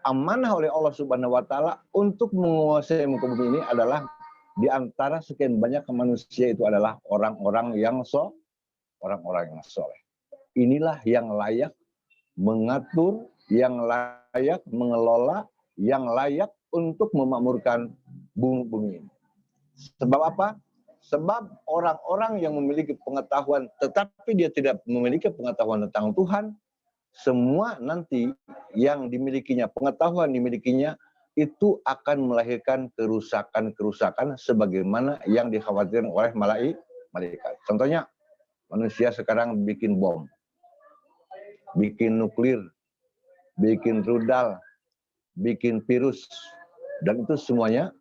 amanah oleh Allah Subhanahu wa Ta'ala untuk menguasai muka bumi ini adalah di antara sekian banyak manusia itu adalah orang-orang yang soleh. Inilah yang layak mengatur, yang layak mengelola, yang layak untuk memakmurkan bumi ini. Sebab apa? Sebab orang-orang yang memiliki pengetahuan tetapi dia tidak memiliki pengetahuan tentang Tuhan, semua nanti yang dimilikinya, pengetahuan dimilikinya, itu akan melahirkan kerusakan-kerusakan sebagaimana yang dikhawatirkan oleh malaikat. Contohnya, manusia sekarang bikin bom, bikin nuklir, bikin rudal, bikin virus, dan itu semuanya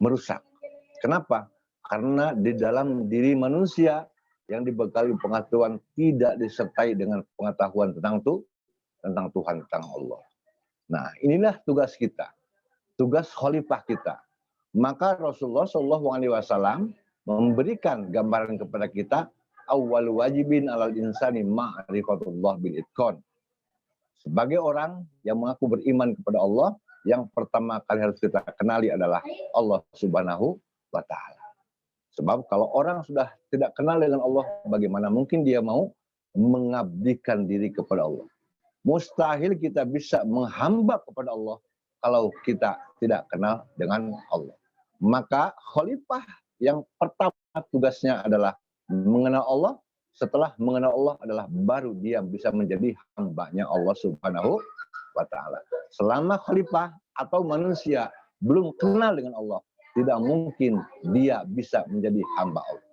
merusak. Kenapa? Karena di dalam diri manusia yang dibekali pengetahuan tidak disertai dengan pengetahuan tentang Tuhan, tentang Allah. Nah, inilah tugas kita, tugas khalifah kita. Maka Rasulullah SAW memberikan gambaran kepada kita, awwal wajibin alal insani ma'rifatullah bil itqan. Sebagai orang yang mengaku beriman kepada Allah, yang pertama kali harus kita kenali adalah Allah Subhanahu wa Ta'ala. Sebab kalau orang sudah tidak kenal dengan Allah, bagaimana mungkin dia mau mengabdikan diri kepada Allah? Mustahil kita bisa menghamba kepada Allah kalau kita tidak kenal dengan Allah. Maka khalifah yang pertama tugasnya adalah mengenal Allah. Setelah mengenal Allah adalah baru dia bisa menjadi hambanya Allah Subhanahu wa Ta'ala. Selama khalifah atau manusia belum kenal dengan Allah, tidak mungkin dia bisa menjadi hamba Allah.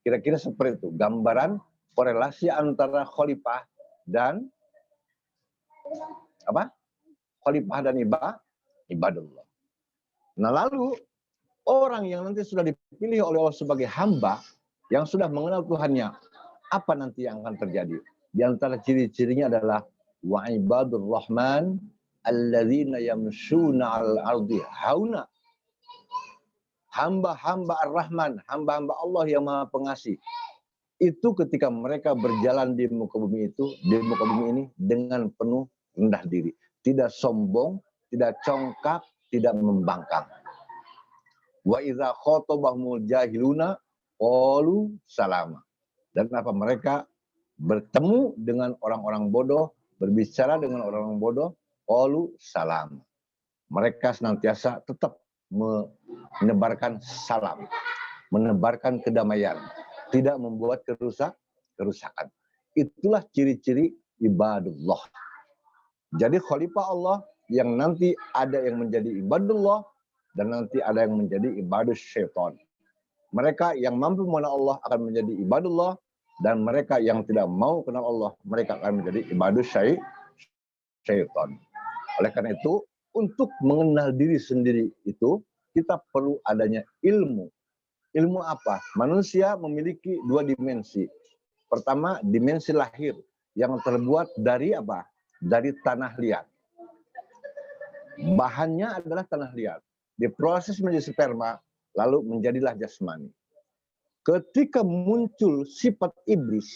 Kira-kira seperti itu gambaran korelasi antara khalifah dan apa? Khalifah dan ibadullah. Nah, lalu orang yang nanti sudah dipilih oleh Allah sebagai hamba yang sudah mengenal Tuhannya, apa nanti yang akan terjadi? Di antara ciri-cirinya adalah wa ibadur rahman alladzina yamshuna 'alal ardi hauna. Hamba-hamba Ar-Rahman, hamba-hamba Allah yang Maha Pengasih. Itu ketika mereka berjalan di muka bumi ini dengan penuh rendah diri. Tidak sombong, tidak congkak, tidak membangkang. Wa idza khotabahumul jahiluna qalu salama. Dan apa mereka bertemu dengan orang-orang bodoh, berbicara dengan orang-orang bodoh, qalu salama. Mereka senantiasa tetap menebarkan salam, menebarkan kedamaian, tidak membuat kerusakan. Itulah ciri-ciri ibadullah. Jadi khalifah Allah yang nanti ada yang menjadi ibadullah dan nanti ada yang menjadi ibadus syaitan. Mereka yang mampu mengenal Allah akan menjadi ibadullah dan mereka yang tidak mau kenal Allah, mereka akan menjadi ibadus syaitan. Oleh karena itu, untuk mengenal diri sendiri itu, kita perlu adanya ilmu. Ilmu apa? Manusia memiliki dua dimensi. Pertama, dimensi lahir yang terbuat dari apa? Dari tanah liat. Bahannya adalah tanah liat. Diproses menjadi sperma, lalu menjadilah jasmani. ketika muncul sifat iblis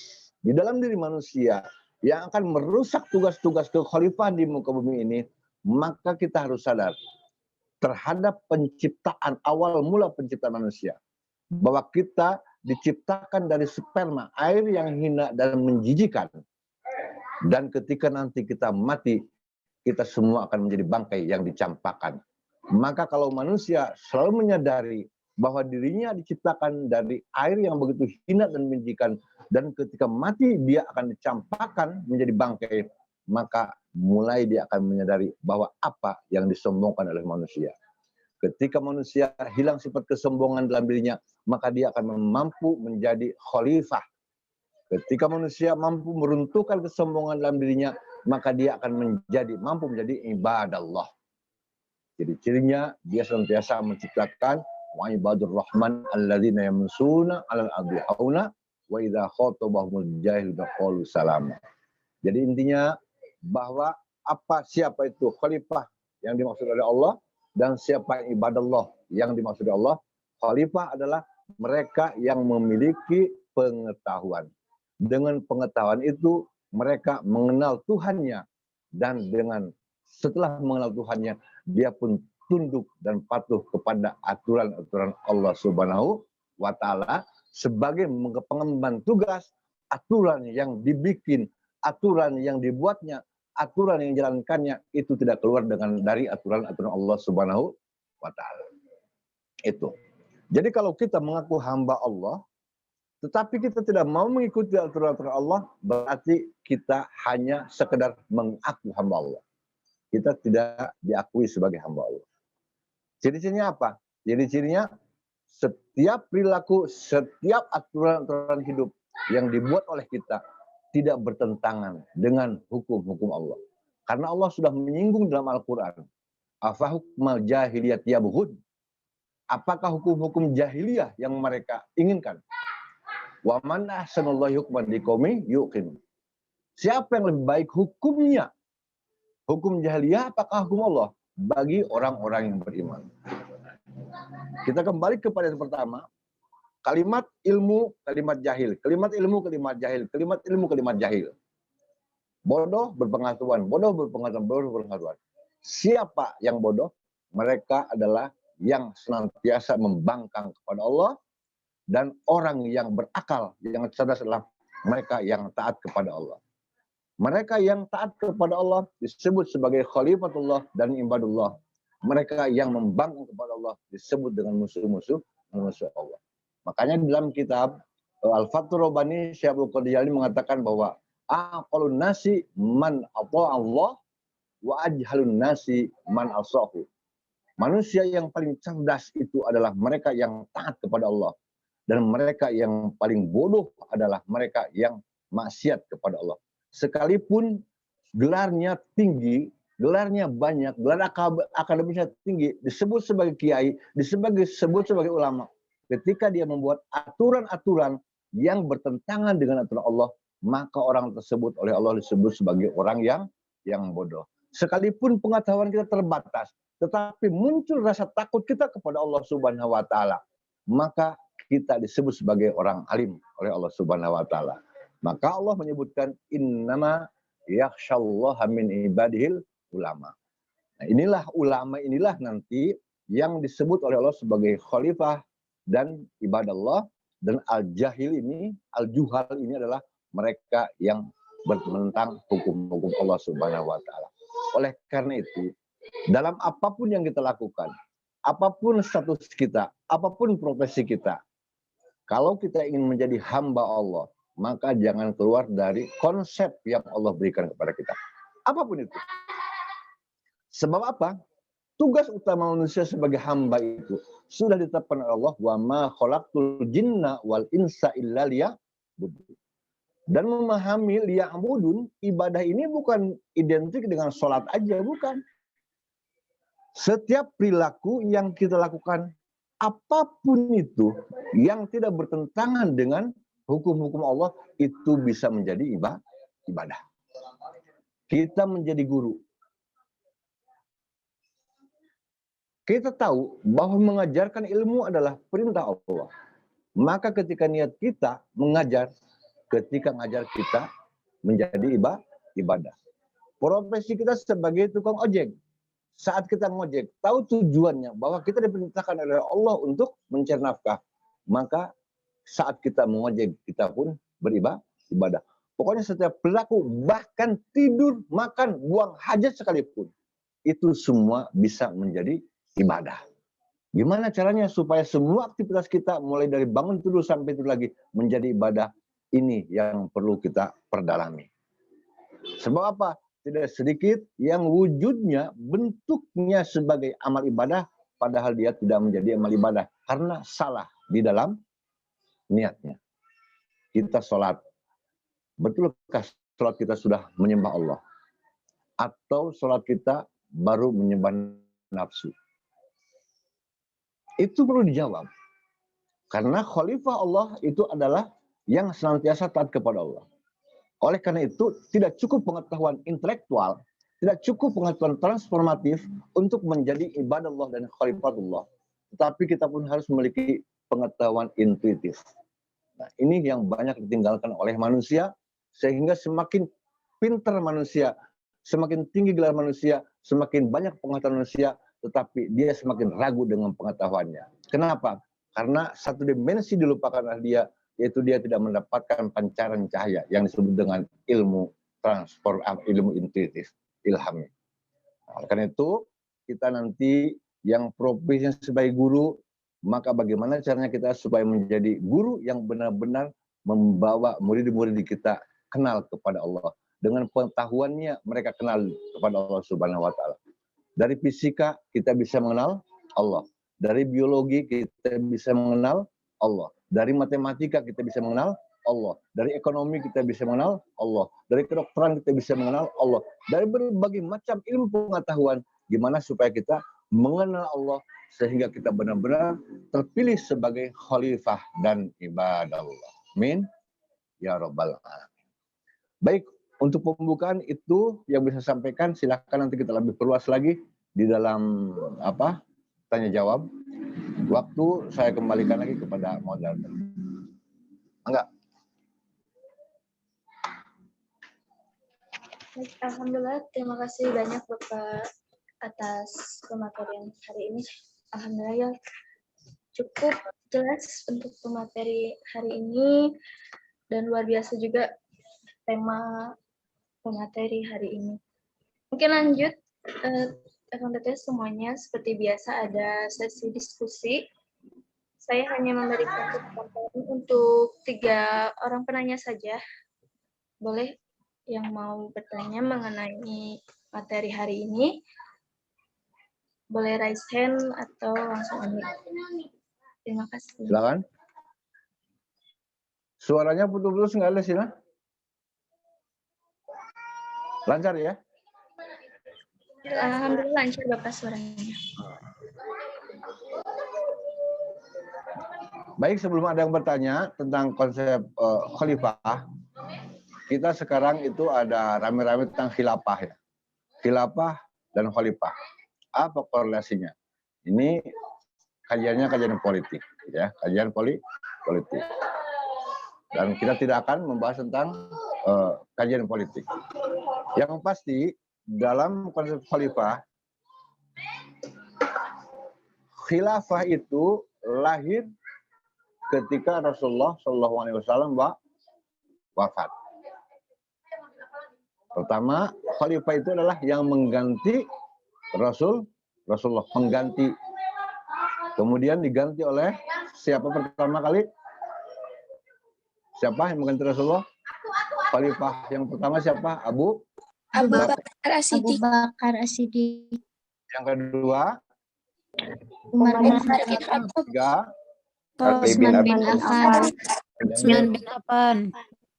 di dalam diri manusia yang akan merusak tugas-tugas kekhalifahan di muka bumi ini, maka kita harus sadar terhadap penciptaan awal mula penciptaan manusia. Bahwa kita diciptakan dari sperma, air yang hina dan menjijikan. Dan ketika nanti kita mati, kita semua akan menjadi bangkai yang dicampakkan. Maka kalau manusia selalu menyadari bahwa dirinya diciptakan dari air yang begitu hina dan menjijikan, dan ketika mati dia akan dicampakkan menjadi bangkai, maka mulai dia akan menyadari bahwa apa yang disombongkan oleh manusia. Ketika manusia hilang sifat kesombongan dalam dirinya, maka dia akan mampu menjadi khalifah. Ketika manusia mampu meruntuhkan kesombongan dalam dirinya, maka dia akan mampu menjadi ibadallah. Jadi cirinya dia senantiasa menciptakan wa ibadur rahman alladzina yamsuna 'alal ardi hauna wa idza khatabahumul jahiluna qalu salama. Jadi intinya bahwa siapa itu khalifah yang dimaksud oleh Allah dan siapa yang ibadallah yang dimaksud oleh Allah. Khalifah adalah mereka yang memiliki pengetahuan. Dengan pengetahuan itu mereka mengenal Tuhannya, dan setelah mengenal Tuhannya dia pun tunduk dan patuh kepada aturan-aturan Allah Subhanahu wa Ta'ala sebagai pengemban tugas. Aturan yang dibikin, aturan yang dibuatnya, aturan yang dijalankannya itu tidak keluar dari aturan-aturan Allah Subhanahu wa Ta'ala. Itu. Jadi kalau kita mengaku hamba Allah, tetapi kita tidak mau mengikuti aturan-aturan Allah, berarti kita hanya sekedar mengaku hamba Allah. Kita tidak diakui sebagai hamba Allah. Ciri-cirinya apa? Ciri-cirinya setiap perilaku, setiap aturan-aturan hidup yang dibuat oleh kita tidak bertentangan dengan hukum-hukum Allah. Karena Allah sudah menyinggung dalam Al-Quran. Afa hukmal jahiliyat yabghun. Apakah hukum-hukum jahiliyah yang mereka inginkan? Wa man ahsanallahi hukman liqaumin yuqinun. Siapa yang lebih baik hukumnya? Hukum jahiliyah apakah hukum Allah? Bagi orang-orang yang beriman. Kita kembali kepada yang pertama. Kalimat ilmu, kalimat jahil. Kalimat ilmu, kalimat jahil. Kalimat ilmu, kalimat jahil. Bodoh berpengetahuan. Bodoh berpengetahuan. Bodoh berpengetahuan. Siapa yang bodoh? Mereka adalah yang senantiasa membangkang kepada Allah. Dan orang yang berakal, yang cerdas adalah mereka yang taat kepada Allah. Mereka yang taat kepada Allah disebut sebagai khalifatullah dan ibadullah. Mereka yang membangkang kepada Allah disebut dengan musuh-musuh Allah. Makanya dalam kitab Al-Fathur Rabbani, Syekh Abdul Qadir Jalani mengatakan bahwa aqalun nasi man Allah wa ajhalun nasi man asahu. Manusia yang paling cerdas itu adalah mereka yang taat kepada Allah. Dan mereka yang paling bodoh adalah mereka yang maksiat kepada Allah. Sekalipun gelarnya tinggi, gelarnya banyak, gelar akademisnya tinggi, disebut sebagai kiai, disebut sebagai ulama. Ketika dia membuat aturan-aturan yang bertentangan dengan aturan Allah, maka orang tersebut oleh Allah disebut sebagai orang yang bodoh. Sekalipun pengetahuan kita terbatas, tetapi muncul rasa takut kita kepada Allah Subhanahu wa Ta'ala, maka kita disebut sebagai orang alim oleh Allah Subhanahu wa Ta'ala. Maka Allah menyebutkan innama yakhsyallaha min ibadihil ulama. Nah, ulama inilah nanti yang disebut oleh Allah sebagai khalifah dan ibadallah, dan al-jahil ini, al-juhal ini adalah mereka yang bertentang hukum-hukum Allah Subhanahu wa Ta'ala. Oleh karena itu, dalam apapun yang kita lakukan, apapun status kita, apapun profesi kita, kalau kita ingin menjadi hamba Allah, maka jangan keluar dari konsep yang Allah berikan kepada kita. Apapun itu. Sebab apa? Tugas utama manusia sebagai hamba itu sudah ditetapkan oleh Allah, wa ma khalaqtul jinna wal insa illa liya'budun. Dan memahami liya'budun, ibadah ini bukan identik dengan sholat aja, bukan. Setiap perilaku yang kita lakukan, apapun itu yang tidak bertentangan dengan hukum-hukum Allah, itu bisa menjadi ibadah. Kita menjadi guru. Kita tahu bahwa mengajarkan ilmu adalah perintah Allah. Maka ketika niat kita mengajar, ketika ngajar kita menjadi ibadah. Profesi kita sebagai tukang ojek. Saat kita ngojek, tahu tujuannya bahwa kita diperintahkan oleh Allah untuk mencari nafkah. Maka saat kita mengojek, kita pun beribadah. Pokoknya setiap perilaku, bahkan tidur, makan, buang hajat sekalipun, itu semua bisa menjadi ibadah. Gimana caranya supaya semua aktivitas kita, mulai dari bangun tidur sampai tidur lagi, menjadi ibadah? Ini yang perlu kita perdalami. Sebab apa? Tidak sedikit yang wujudnya, bentuknya sebagai amal ibadah, padahal dia tidak menjadi amal ibadah. Karena salah di dalam niatnya. Kita sholat. Betulkah sholat kita sudah menyembah Allah? Atau sholat kita baru menyembah nafsu? Itu perlu dijawab. Karena khalifah Allah itu adalah yang senantiasa taat kepada Allah. Oleh karena itu, tidak cukup pengetahuan intelektual, tidak cukup pengetahuan transformatif untuk menjadi ibadah Allah dan khalifatullah. Tetapi kita pun harus memiliki pengetahuan intuitif. Nah, ini yang banyak ditinggalkan oleh manusia, sehingga semakin pintar manusia, semakin tinggi gelar manusia, semakin banyak pengetahuan manusia, tetapi dia semakin ragu dengan pengetahuannya. Kenapa? Karena satu dimensi dilupakan oleh dia, yaitu dia tidak mendapatkan pancaran cahaya yang disebut dengan ilmu ilmu intuitif, ilham. Nah, karena itu, kita nanti yang profesinya sebagai guru, maka bagaimana caranya kita supaya menjadi guru yang benar-benar membawa murid-murid kita kenal kepada Allah. Dengan pengetahuannya mereka kenal kepada Allah Subhanahu wa Ta'ala. Dari fisika kita bisa mengenal Allah. Dari biologi kita bisa mengenal Allah. Dari matematika kita bisa mengenal Allah. Dari ekonomi kita bisa mengenal Allah. Dari kedokteran kita bisa mengenal Allah. Dari berbagai macam ilmu pengetahuan, gimana supaya kita mengenal Allah sehingga kita benar-benar terpilih sebagai khalifah dan ibadah Allah. Amin. Ya Rabbal Alamin. Baik, untuk pembukaan itu yang bisa sampaikan, silakan nanti kita lebih perluas lagi di dalam tanya jawab. Waktu saya kembalikan lagi kepada moderator. Enggak.
Alhamdulillah, terima kasih banyak Bapak atas pematerian hari ini. Alhamdulillah ya, cukup jelas untuk pemateri hari ini, dan luar biasa juga tema pemateri hari ini. Mungkin lanjut, rekan-rekan semuanya, seperti biasa ada sesi diskusi. Saya hanya memberikan kesempatan untuk 3 orang penanya saja. Boleh yang mau bertanya mengenai materi hari ini, boleh raise hand atau langsung unmute. Terima kasih.
Silakan. Suaranya putus-putus nggak ada sih, nah? Lancar ya?
Alhamdulillah lancar Bapak suaranya.
Baik, sebelum ada yang bertanya tentang konsep khalifah, kita sekarang itu ada rame-rame tentang khilafah ya. Khilafah dan khalifah. Apa korelasinya? Ini kajiannya kajian politik, ya, kajian politik. Dan kita tidak akan membahas tentang kajian politik. Yang pasti dalam konsep khalifah, khilafah itu lahir ketika Rasulullah SAW wafat. Pertama, khalifah itu adalah yang mengganti Rasulullah, pengganti. Kemudian diganti oleh siapa pertama kali? Siapa yang mengganti Rasulullah? Khalifah yang pertama siapa? Abu
Bakar As-Siddiq.
Yang kedua,
Umar bin
Khattab. Tiga,
Utsman bin Affan.
Utsman bin Affan.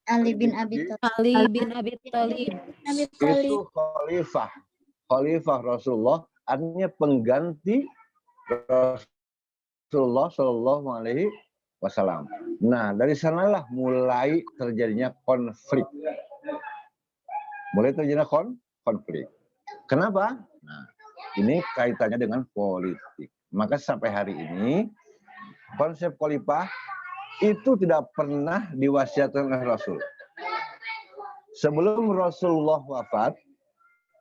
Ali bin Abi Thalib.
Ali bin Abi Thalib.
Itu khalifah. Khalifah Rasulullah artinya pengganti Rasulullah Shallallahu Alaihi Wasallam. Nah, dari sanalah mulai terjadinya konflik. Mulai terjadinya konflik. Kenapa? Nah, ini kaitannya dengan politik. Maka sampai hari ini konsep khalifah itu tidak pernah diwasiatkan oleh Rasul. Sebelum Rasulullah wafat,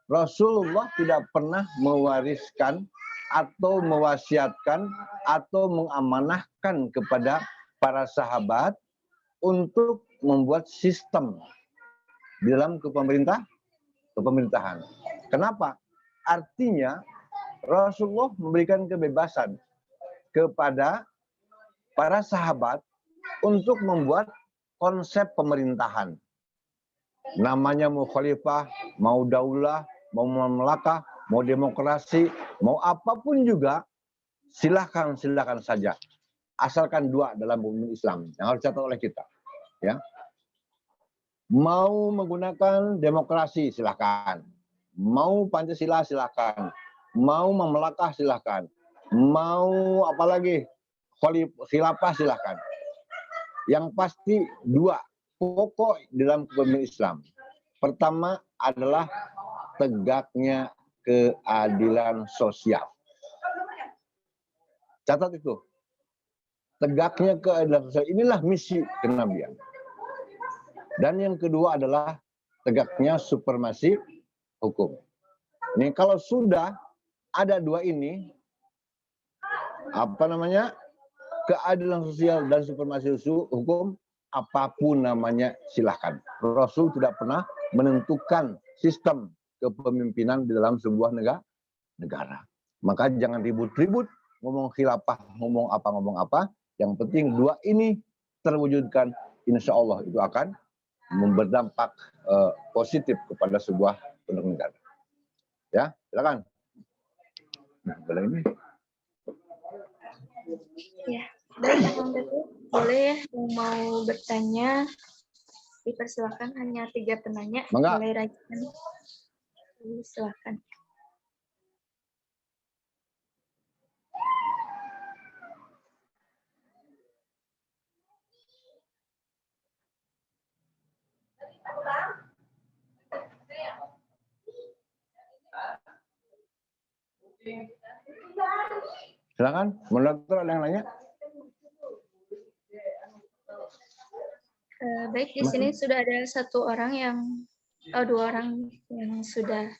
Rasulullah tidak pernah mewariskan atau mewasiatkan atau mengamanahkan kepada para sahabat untuk membuat sistem di dalam kepemerintahan. Kenapa? Artinya Rasulullah memberikan kebebasan kepada para sahabat untuk membuat konsep pemerintahan. Namanya mau khalifah, mau daulah, mau memelakah, mau demokrasi, mau apapun juga, silakan saja. Asalkan dua dalam hukum Islam yang harus dicatat oleh kita. Ya, mau menggunakan demokrasi silakan, mau Pancasila silakan, mau memelakah silakan, mau apalagi khilafah silakan. Yang pasti dua pokok dalam kepemimpinan Islam. Pertama adalah tegaknya keadilan sosial. Catat itu. Tegaknya keadilan sosial. Inilah misi kenabian. Dan yang kedua adalah tegaknya supremasi hukum. Ini kalau sudah ada dua ini, keadilan sosial dan supremasi hukum, apapun namanya silahkan. Rasul tidak pernah menentukan sistem kepemimpinan di dalam sebuah negara. Maka jangan ribut-ribut, ngomong khilafah, ngomong apa. Yang penting dua ini terwujudkan, insya Allah itu akan berdampak positif kepada sebuah negara. Ya, silakan. Nah, ini.
Ya, baik, alhamdulillah. Boleh ya yang mau bertanya, dipersilakan, hanya 3 penanya.
Mangga.
Boleh rajukan. Silakan.
Silakan, moderator ada yang nanya?
Baik, di sini sudah ada dua orang yang sudah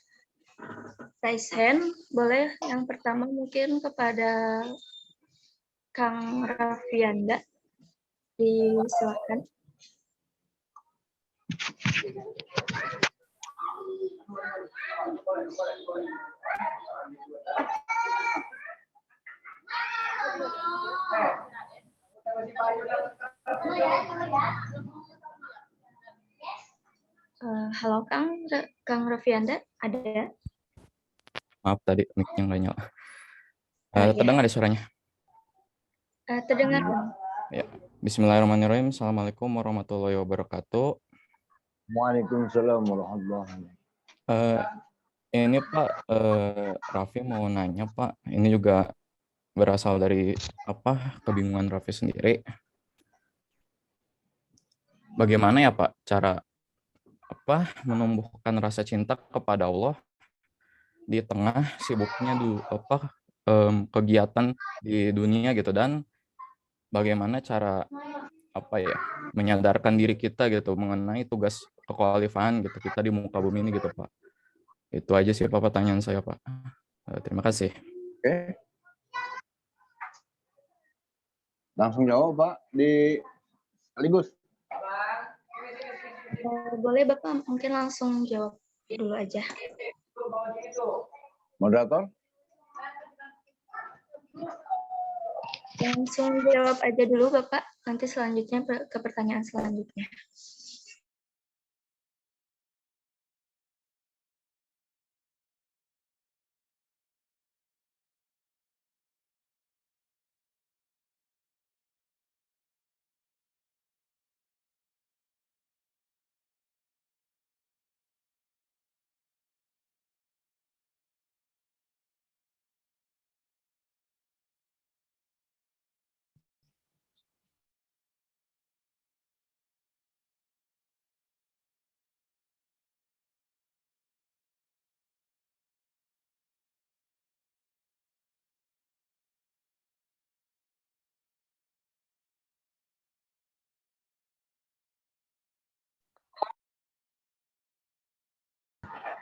raise hand. Boleh yang pertama mungkin kepada Kang Raffianda, disilakan. Halo Kang Raffianda, ada?
Maaf tadi mic-nya nggak nyala.
Ya.
Terdengar ada suaranya?
Terdengar.
Ya. Bismillahirrahmanirrahim. Assalamualaikum warahmatullahi wabarakatuh.
Waalaikumsalam warahmatullahi wabarakatuh.
Ini Pak, Raffi mau nanya Pak. Ini juga berasal dari kebingungan Raffi sendiri. Bagaimana ya Pak cara menumbuhkan rasa cinta kepada Allah di tengah sibuknya kegiatan di dunia gitu, dan bagaimana cara menyadarkan diri kita gitu mengenai tugas kekhalifahan gitu kita di muka bumi ini gitu Pak. Itu aja sih Pak pertanyaan saya Pak. Terima kasih.
Oke. Langsung jawab Pak di sekaligus.
Boleh Bapak mungkin langsung jawab dulu aja.
Moderator?
Langsung jawab aja dulu Bapak, nanti selanjutnya ke pertanyaan selanjutnya.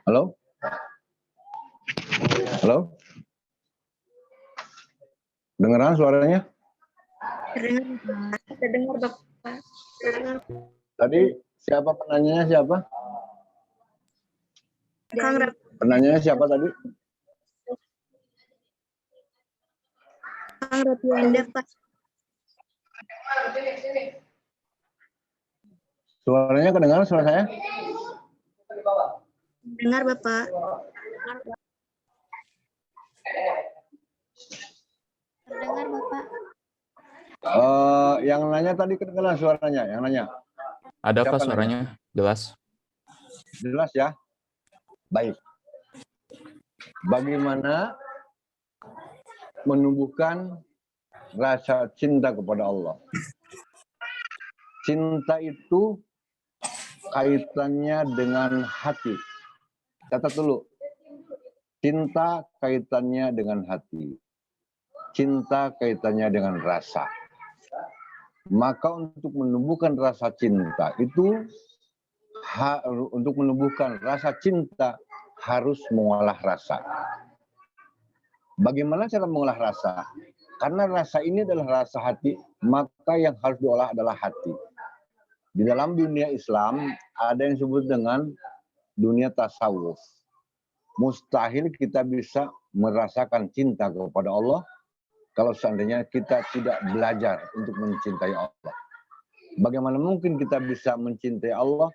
Halo? Halo? Dengeran suaranya?
Terdengar Bapak.
Tadi siapa penanyanya siapa?
Kang Rep,
Penanyanya siapa tadi?
Kang Repiende, Pak.
Suaranya kedengaran suara saya?
Dengar Bapak.
Terdengar Bapak?
Yang nanya tadi kedengaran suaranya, yang nanya.
Ada Pak
Siapa
suaranya? Jelas.
Jelas ya? Baik. Bagaimana menumbuhkan rasa cinta kepada Allah? Cinta itu kaitannya dengan hati. Catat dulu. Cinta kaitannya dengan hati. Cinta kaitannya dengan rasa. Maka untuk menumbuhkan rasa cinta itu, untuk menumbuhkan rasa cinta harus mengolah rasa. Bagaimana cara mengolah rasa? Karena rasa ini adalah rasa hati, maka yang harus diolah adalah hati. Di dalam dunia Islam ada yang disebut dengan dunia tasawuf. Mustahil kita bisa merasakan cinta kepada Allah kalau seandainya kita tidak belajar untuk mencintai Allah. Bagaimana mungkin kita bisa mencintai Allah?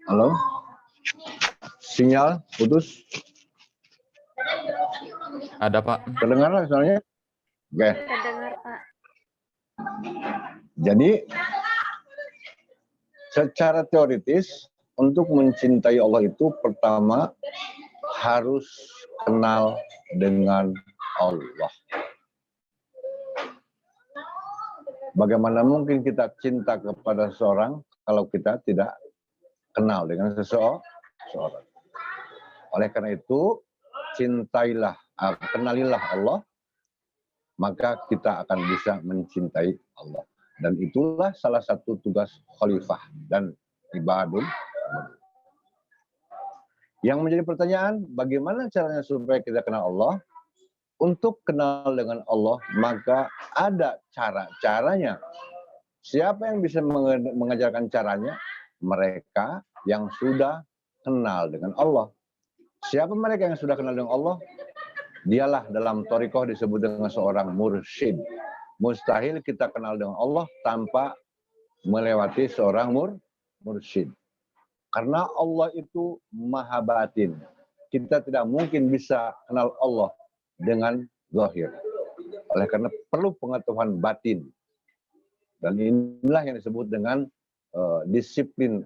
Halo? Sinyal putus?
Ada Pak.
Terdengar lah soalnya? Oke.
Terdengar Pak.
Jadi secara teoritis untuk mencintai Allah itu pertama harus kenal dengan Allah. Bagaimana mungkin kita cinta kepada seseorang kalau kita tidak kenal dengan seseorang? Oleh karena itu, cintailah, kenalilah Allah, maka kita akan bisa mencintai Allah. Dan itulah salah satu tugas khalifah dan ibadul. Yang menjadi pertanyaan, bagaimana caranya supaya kita kenal Allah? Untuk kenal dengan Allah, maka ada cara-caranya. Siapa yang bisa mengajarkan caranya? Mereka yang sudah kenal dengan Allah. Siapa mereka yang sudah kenal dengan Allah? Dialah dalam thariqah disebut dengan seorang mursyid. Mustahil kita kenal dengan Allah tanpa melewati seorang mursyid. Karena Allah itu maha batin. Kita tidak mungkin bisa kenal Allah dengan zahir. Oleh karena perlu pengetahuan batin. Dan inilah yang disebut dengan disiplin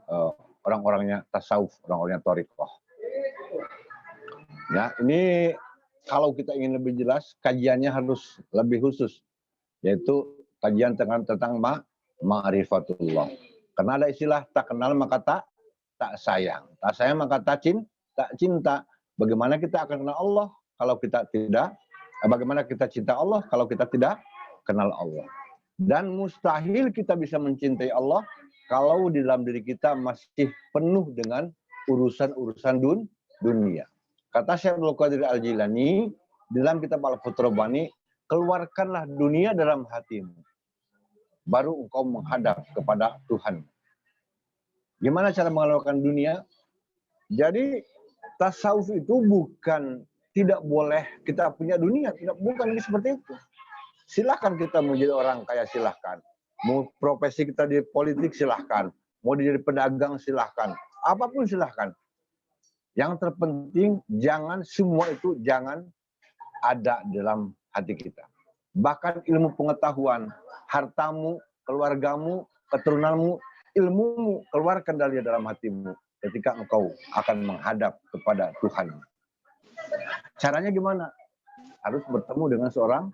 orang-orangnya tasawuf, orang-orangnya thariqah. Ya, ini kalau kita ingin lebih jelas, kajiannya harus lebih khusus, yaitu kajian tentang ma'rifatullah. Karena ada istilah tak kenal maka tak sayang, tak sayang maka tak cinta. Bagaimana kita akan kenal Allah kalau kita tidak? Bagaimana kita cinta Allah kalau kita tidak kenal Allah? Dan mustahil kita bisa mencintai Allah kalau di dalam diri kita masih penuh dengan urusan-urusan dunia. Kata Syekh Abdul Qadir Al-Jilani dalam kitab Al-Futrabani, keluarkanlah dunia dalam hatimu, baru engkau menghadap kepada Tuhan. Gimana cara mengeluarkan dunia? Jadi tasawuf itu bukan tidak boleh kita punya dunia, bukan seperti itu. Silahkan kita mau jadi orang kaya, silahkan. Mau profesi kita di politik, silahkan. Mau jadi pedagang, silahkan. Apapun silahkan. Yang terpenting jangan semua itu jangan ada dalam hati kita. Bahkan ilmu pengetahuan, hartamu, keluargamu, keturunanmu, ilmumu keluarkan dari dalam hatimu ketika engkau akan menghadap kepada Tuhan. Caranya gimana? harus bertemu dengan seorang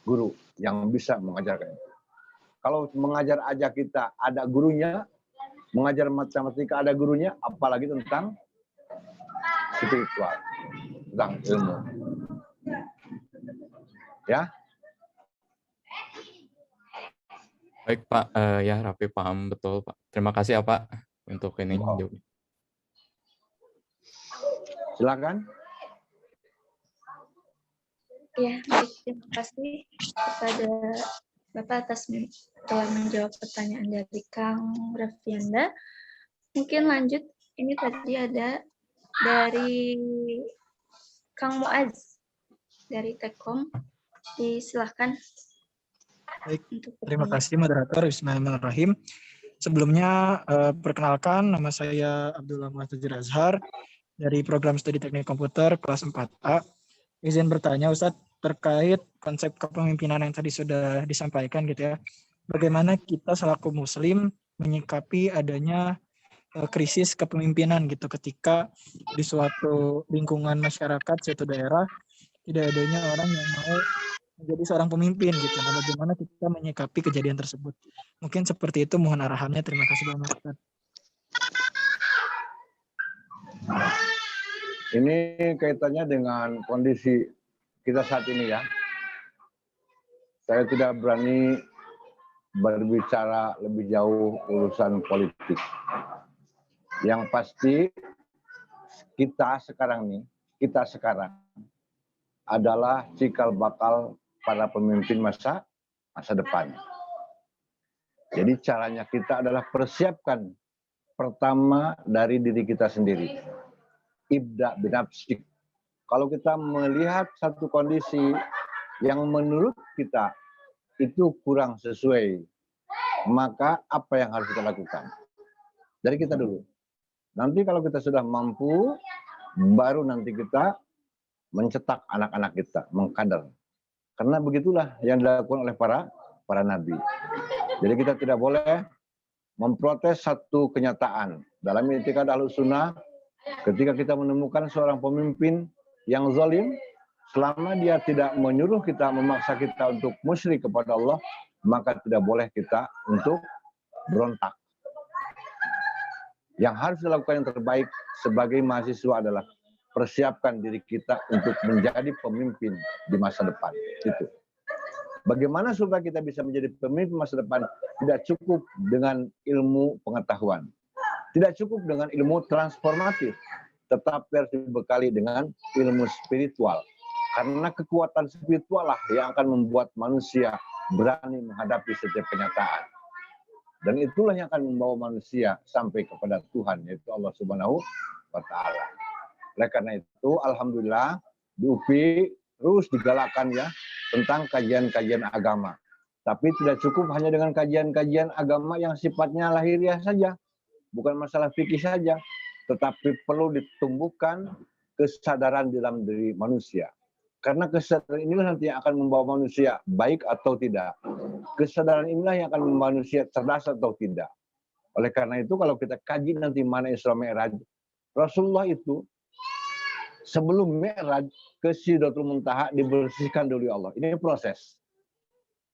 guru yang bisa mengajarkan. Kalau mengajar aja kita ada gurunya, mengajar matematika ada gurunya, apalagi tentang spiritual, tentang ilmu. Ya.
Baik Pak, ya Raffi paham betul Pak. Terima kasih ya Pak untuk ini.
Silakan.
Ya, baik. Terima kasih kepada Bapak atas telah menjawab pertanyaan dari Kang Raffianda. Mungkin lanjut, ini tadi ada dari Kang Muaz dari Tekom. Disilahkan.
Baik, terima kasih moderator. Bismillahirrahmanirrahim. Sebelumnya perkenalkan, nama saya Abdullah Muhtajir Azhar dari program studi teknik komputer kelas 4A. Izin bertanya Ustadz terkait konsep kepemimpinan yang tadi sudah disampaikan gitu ya. Bagaimana kita selaku muslim menyikapi adanya krisis kepemimpinan gitu ketika di suatu lingkungan masyarakat, suatu daerah tidak adanya orang yang mau menjadi seorang pemimpin gitu. Nah, bagaimana kita menyikapi kejadian tersebut? Mungkin seperti itu, mohon arahannya. Terima kasih banyak Ustaz.
Ini kaitannya dengan kondisi kita saat ini ya. Saya tidak berani berbicara lebih jauh urusan politik. Yang pasti kita sekarang adalah cikal bakal para pemimpin masa depan. Jadi caranya kita adalah persiapkan pertama dari diri kita sendiri. Ibda binafsik. Kalau kita melihat satu kondisi yang menurut kita itu kurang sesuai, maka apa yang harus kita lakukan? Dari kita dulu. Nanti kalau kita sudah mampu, baru nanti kita mencetak anak-anak kita, mengkader. Karena begitulah yang dilakukan oleh para nabi. Jadi kita tidak boleh memprotes satu kenyataan. Dalam i'tiqad Ahlussunnah, ketika kita menemukan seorang pemimpin yang zalim, selama dia tidak menyuruh kita, memaksa kita untuk musyrik kepada Allah, maka tidak boleh kita untuk berontak. Yang harus dilakukan yang terbaik sebagai mahasiswa adalah persiapkan diri kita untuk menjadi pemimpin di masa depan. Itu. Bagaimana supaya kita bisa menjadi pemimpin masa depan? Tidak cukup dengan ilmu pengetahuan. Tidak cukup dengan ilmu transformatif. Tetapi harus dibekali dengan ilmu spiritual. Karena kekuatan spiritual lah yang akan membuat manusia berani menghadapi setiap kenyataan. Dan itulah yang akan membawa manusia sampai kepada Tuhan, yaitu Allah Subhanahu wa Ta'ala. Oleh karena itu, alhamdulillah di UPI terus digalakkan ya tentang kajian-kajian agama. Tapi tidak cukup hanya dengan kajian-kajian agama yang sifatnya lahiriah saja, bukan masalah fikih saja, tetapi perlu ditumbuhkan kesadaran dalam diri manusia. Karena kesadaran inilah nanti yang akan membawa manusia baik atau tidak. Kesadaran inilah yang akan membawa manusia cerdas atau tidak. Oleh karena itu, kalau kita kaji nanti mana Isra Mi'raj, Rasulullah itu sebelum Mi'raj ke Sidratul Muntaha dibersihkan dulu ya Allah. Ini proses.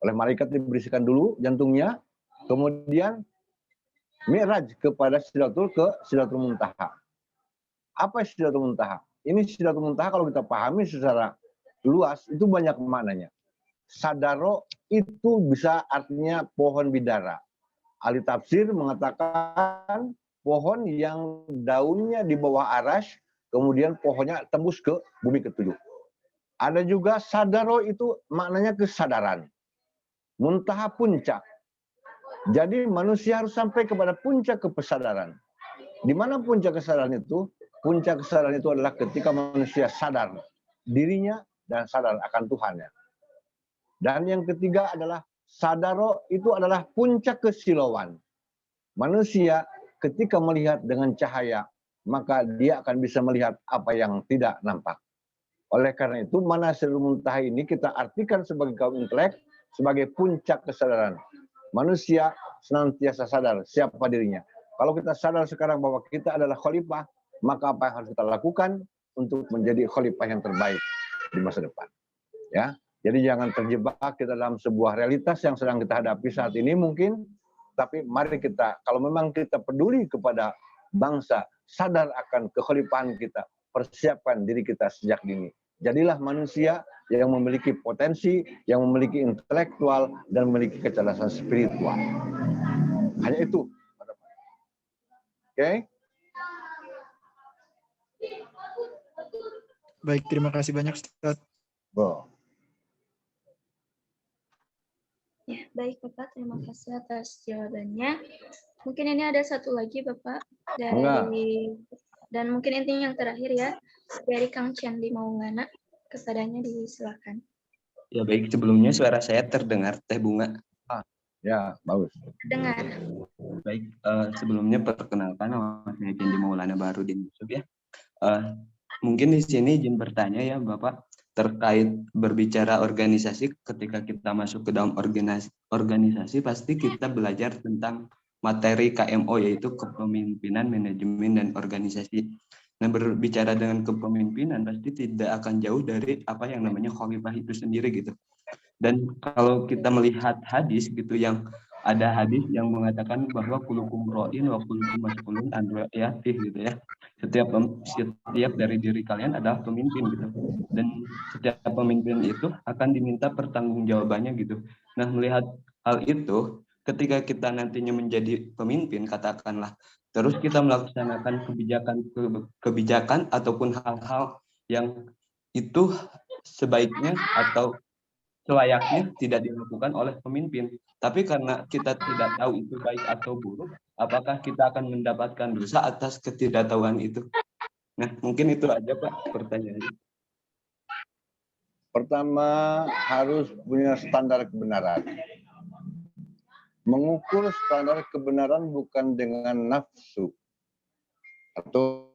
Oleh malaikat dibersihkan dulu jantungnya, kemudian Mi'raj kepada Sidratul Muntaha. Apa Sidratul Muntaha? Ini Sidratul Muntaha kalau kita pahami secara luas itu banyak maknanya. Sadaro itu bisa artinya pohon bidara. Ahli tafsir mengatakan pohon yang daunnya di bawah arasy, kemudian pohonnya tembus ke bumi ketujuh. Ada juga sadaro itu maknanya kesadaran. Muntaha puncak. Jadi manusia harus sampai kepada puncak kesadaran. Di mana puncak kesadaran itu? Puncak kesadaran itu adalah ketika manusia sadar dirinya dan sadar akan Tuhannya. Dan yang ketiga adalah sadaro itu adalah puncak kesilauan. Manusia ketika melihat dengan cahaya, maka dia akan bisa melihat apa yang tidak nampak. Oleh karena itu, Manazilul Muntaha ini kita artikan sebagai kaum intelek, sebagai puncak kesadaran. Manusia senantiasa sadar siapa dirinya. Kalau kita sadar sekarang bahwa kita adalah khalifah, maka apa yang harus kita lakukan untuk menjadi khalifah yang terbaik di masa depan. Ya, jadi jangan terjebak kita dalam sebuah realitas yang sedang kita hadapi saat ini mungkin, tapi mari kita, kalau memang kita peduli kepada bangsa, sadar akan kekhalifahan kita, persiapkan diri kita sejak dini. Jadilah manusia yang memiliki potensi, yang memiliki intelektual, dan memiliki kecerdasan spiritual. Hanya itu. Oke?
Baik, terima kasih banyak Ustaz.
Ya, baik Bapak, terima kasih atas jawabannya. Mungkin ini ada satu lagi Bapak dan mungkin ini yang terakhir ya, dari Kang Candi Maulana, kepadanya disilakan.
Ya baik, sebelumnya suara saya terdengar Teh Bunga.
Ya, bagus.
Dengar.
Baik, sebelumnya perkenalkan nama saya Candi Maulana Baharudin Yusuf ya. Mungkin di sini izin bertanya ya Bapak, terkait berbicara organisasi, ketika kita masuk ke dalam organisasi pasti kita belajar tentang materi KMO, yaitu kepemimpinan, manajemen, dan organisasi. Nah, berbicara dengan kepemimpinan pasti tidak akan jauh dari apa yang namanya khalifah itu sendiri gitu. Dan kalau kita melihat hadis gitu, yang ada hadis yang mengatakan bahwa kulukum ro'in wa kulukum mas'ulun an ra'iyatih gitu ya. Setiap dari diri kalian adalah pemimpin gitu. Dan setiap pemimpin itu akan diminta pertanggungjawabannya gitu. Nah, melihat hal itu, ketika kita nantinya menjadi pemimpin, katakanlah, terus kita melaksanakan kebijakan ataupun hal-hal yang itu sebaiknya atau selayaknya tidak dilakukan oleh pemimpin. Tapi karena kita tidak tahu itu baik atau buruk, apakah kita akan mendapatkan dosa atas ketidaktahuan itu? Nah, mungkin itu aja Pak pertanyaannya.
Pertama, harus punya standar kebenaran. Mengukur standar kebenaran bukan dengan nafsu atau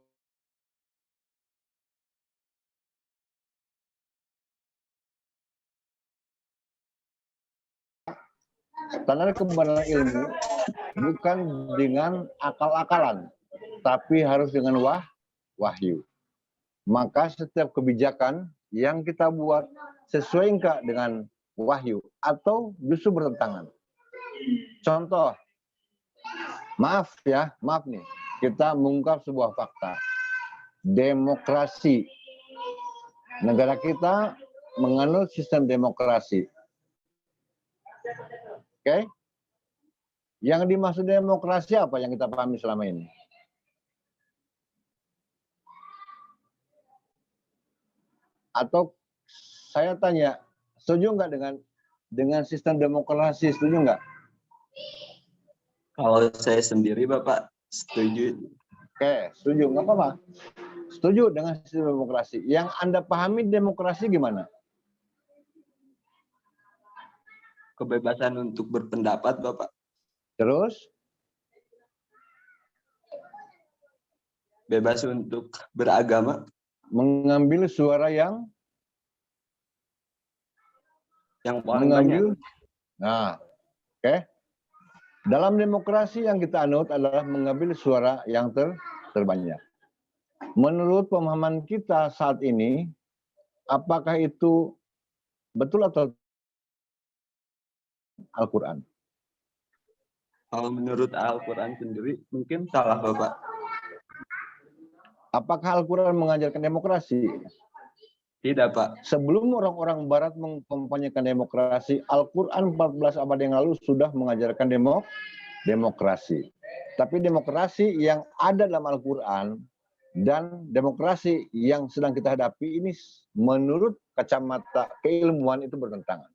standar kebenaran ilmu bukan dengan akal-akalan, tapi harus dengan wahyu. Maka setiap kebijakan yang kita buat sesuai enggak dengan wahyu atau justru bertentangan. Contoh, maaf nih, kita mengungkap sebuah fakta. Demokrasi. Negara kita menganut sistem demokrasi. Oke? Yang dimaksud demokrasi apa yang kita pahami selama ini? Atau saya tanya, setuju nggak dengan sistem demokrasi? Setuju nggak?
Kalau saya sendiri Bapak setuju.
Oke, setuju, nggak apa-apa. Setuju dengan sistem demokrasi. Yang Anda pahami demokrasi gimana?
Kebebasan untuk berpendapat Bapak.
Terus?
Bebas untuk beragama.
Mengambil suara yang
paling banyak.
Nah, oke. Dalam demokrasi yang kita anut adalah mengambil suara yang terbanyak. Menurut pemahaman kita saat ini, apakah itu betul atau Al-Quran?
Kalau menurut Al-Quran sendiri mungkin salah Bapak.
Apakah Al-Quran mengajarkan demokrasi?
Tidak Pak.
Sebelum orang-orang Barat mengkampanyekan demokrasi, Al-Quran 14 abad yang lalu sudah mengajarkan demokrasi. Tapi demokrasi yang ada dalam Al-Quran dan demokrasi yang sedang kita hadapi ini menurut kacamata keilmuan itu bertentangan.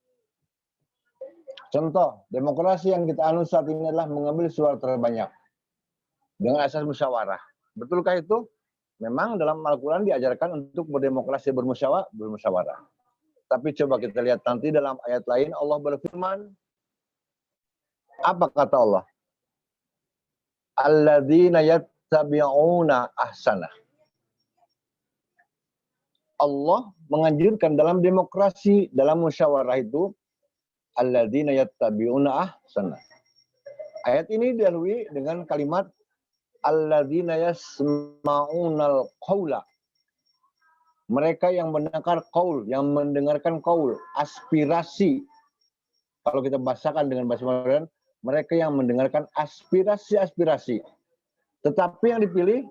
Contoh, demokrasi yang kita anut saat ini adalah mengambil suara terbanyak dengan asas musyawarah. Betulkah itu? Memang dalam Al-Quran diajarkan untuk berdemokrasi bermusyawarah. Tapi coba kita lihat nanti dalam ayat lain Allah berfirman, apa kata Allah? Alladzina yattabi'una ahsanah. Allah menganjurkan dalam demokrasi, dalam musyawarah itu, alladzina yattabi'una ahsanah. Ayat ini dilalui dengan kalimat alladzina yasma'unal qawla. Mereka yang mendengarkan qaul, aspirasi. Kalau kita bahasakan dengan bahasa modern, mereka yang mendengarkan aspirasi-aspirasi. Tetapi yang dipilih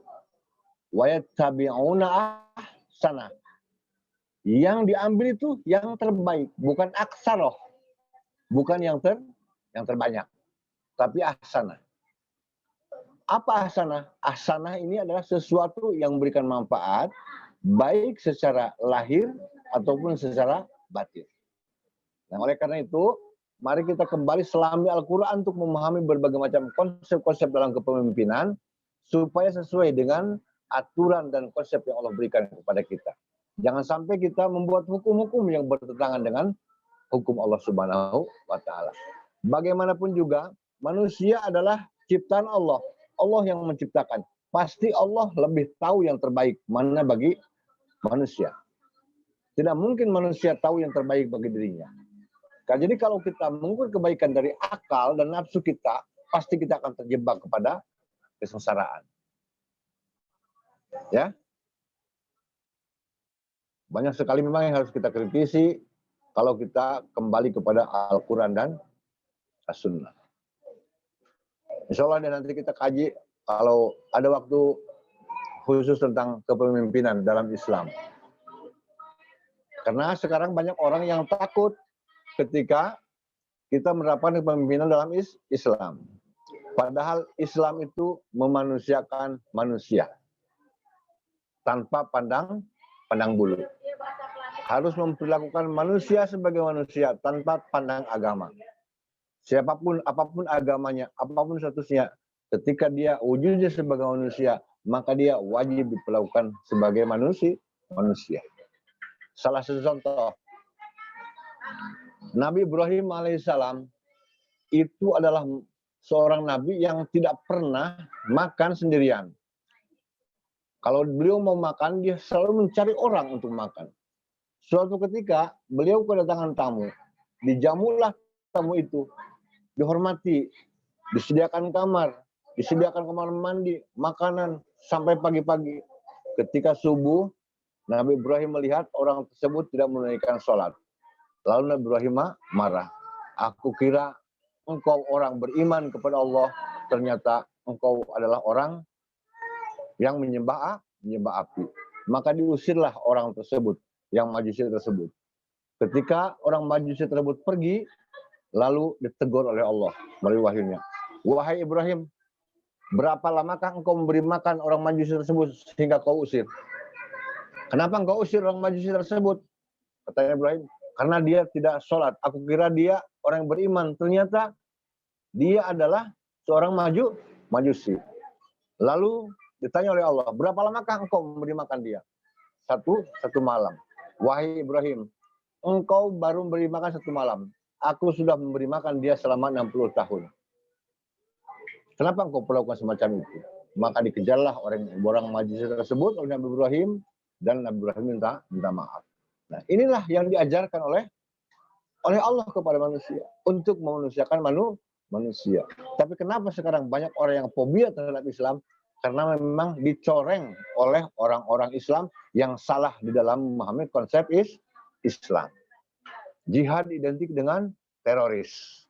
wayattabi'una ahsana. Yang diambil itu yang terbaik, bukan aksaroh, bukan yang terbanyak, tapi ahsana. Apa ahsana? Ahsana ini adalah sesuatu yang memberikan manfaat baik secara lahir ataupun secara batin. Nah, oleh karena itu, mari kita kembali selami Al-Quran untuk memahami berbagai macam konsep-konsep dalam kepemimpinan supaya sesuai dengan aturan dan konsep yang Allah berikan kepada kita. Jangan sampai kita membuat hukum-hukum yang bertentangan dengan hukum Allah Subhanahu wa taala. Bagaimanapun juga, manusia adalah ciptaan Allah. Allah yang menciptakan. Pasti Allah lebih tahu yang terbaik mana bagi manusia. Tidak mungkin manusia tahu yang terbaik bagi dirinya. Jadi kalau kita mengukur kebaikan dari akal dan nafsu kita, pasti kita akan terjebak kepada kesengsaraan. Ya. Banyak sekali memang yang harus kita kritisi kalau kita kembali kepada Al-Quran dan As-Sunnah. Insya Allah nanti kita kaji kalau ada waktu khusus tentang kepemimpinan dalam Islam. Karena sekarang banyak orang yang takut ketika kita menerapkan kepemimpinan dalam Islam. Padahal Islam itu memanusiakan manusia tanpa pandang bulu. Harus memperlakukan manusia sebagai manusia tanpa pandang agama. Siapapun, apapun agamanya, apapun statusnya, ketika dia wujudnya sebagai manusia, maka dia wajib diperlakukan sebagai manusia. Salah satu contoh, Nabi Ibrahim alaihissalam itu adalah seorang nabi yang tidak pernah makan sendirian. Kalau beliau mau makan, dia selalu mencari orang untuk makan. Suatu ketika, beliau kedatangan tamu. Dijamulah tamu itu. Dihormati. Disediakan kamar. Disediakan kamar mandi, makanan, sampai pagi-pagi. Ketika subuh, Nabi Ibrahim melihat orang tersebut tidak menunaikan sholat. Lalu Nabi Ibrahim marah. Aku kira engkau orang beriman kepada Allah, ternyata engkau adalah orang yang menyembah api. Maka diusirlah orang tersebut, yang majusi tersebut. Ketika orang majusi tersebut pergi, lalu ditegur oleh Allah melalui wahyunya. Wahai Ibrahim, berapa lamakah engkau memberi makan orang majusi tersebut sehingga kau usir? Kenapa engkau usir orang majusi tersebut? Katanya Ibrahim, karena dia tidak sholat. Aku kira dia orang yang beriman. Ternyata dia adalah seorang majusi. Lalu ditanya oleh Allah, berapa lamakah engkau memberi makan dia? Satu malam. Wahai Ibrahim, engkau baru memberi makan 1 malam. Aku sudah memberi makan dia selama 60 tahun. Kenapa engkau perlakukan semacam itu? Maka dikejarlah orang majusi tersebut oleh Nabi Ibrahim, dan Nabi Ibrahim minta maaf. Nah, inilah yang diajarkan oleh Allah kepada manusia untuk memanusiakan manusia. Tapi kenapa sekarang banyak orang yang fobia terhadap Islam? Karena memang dicoreng oleh orang-orang Islam yang salah di dalam memahami konsep Islam. Jihad identik dengan teroris.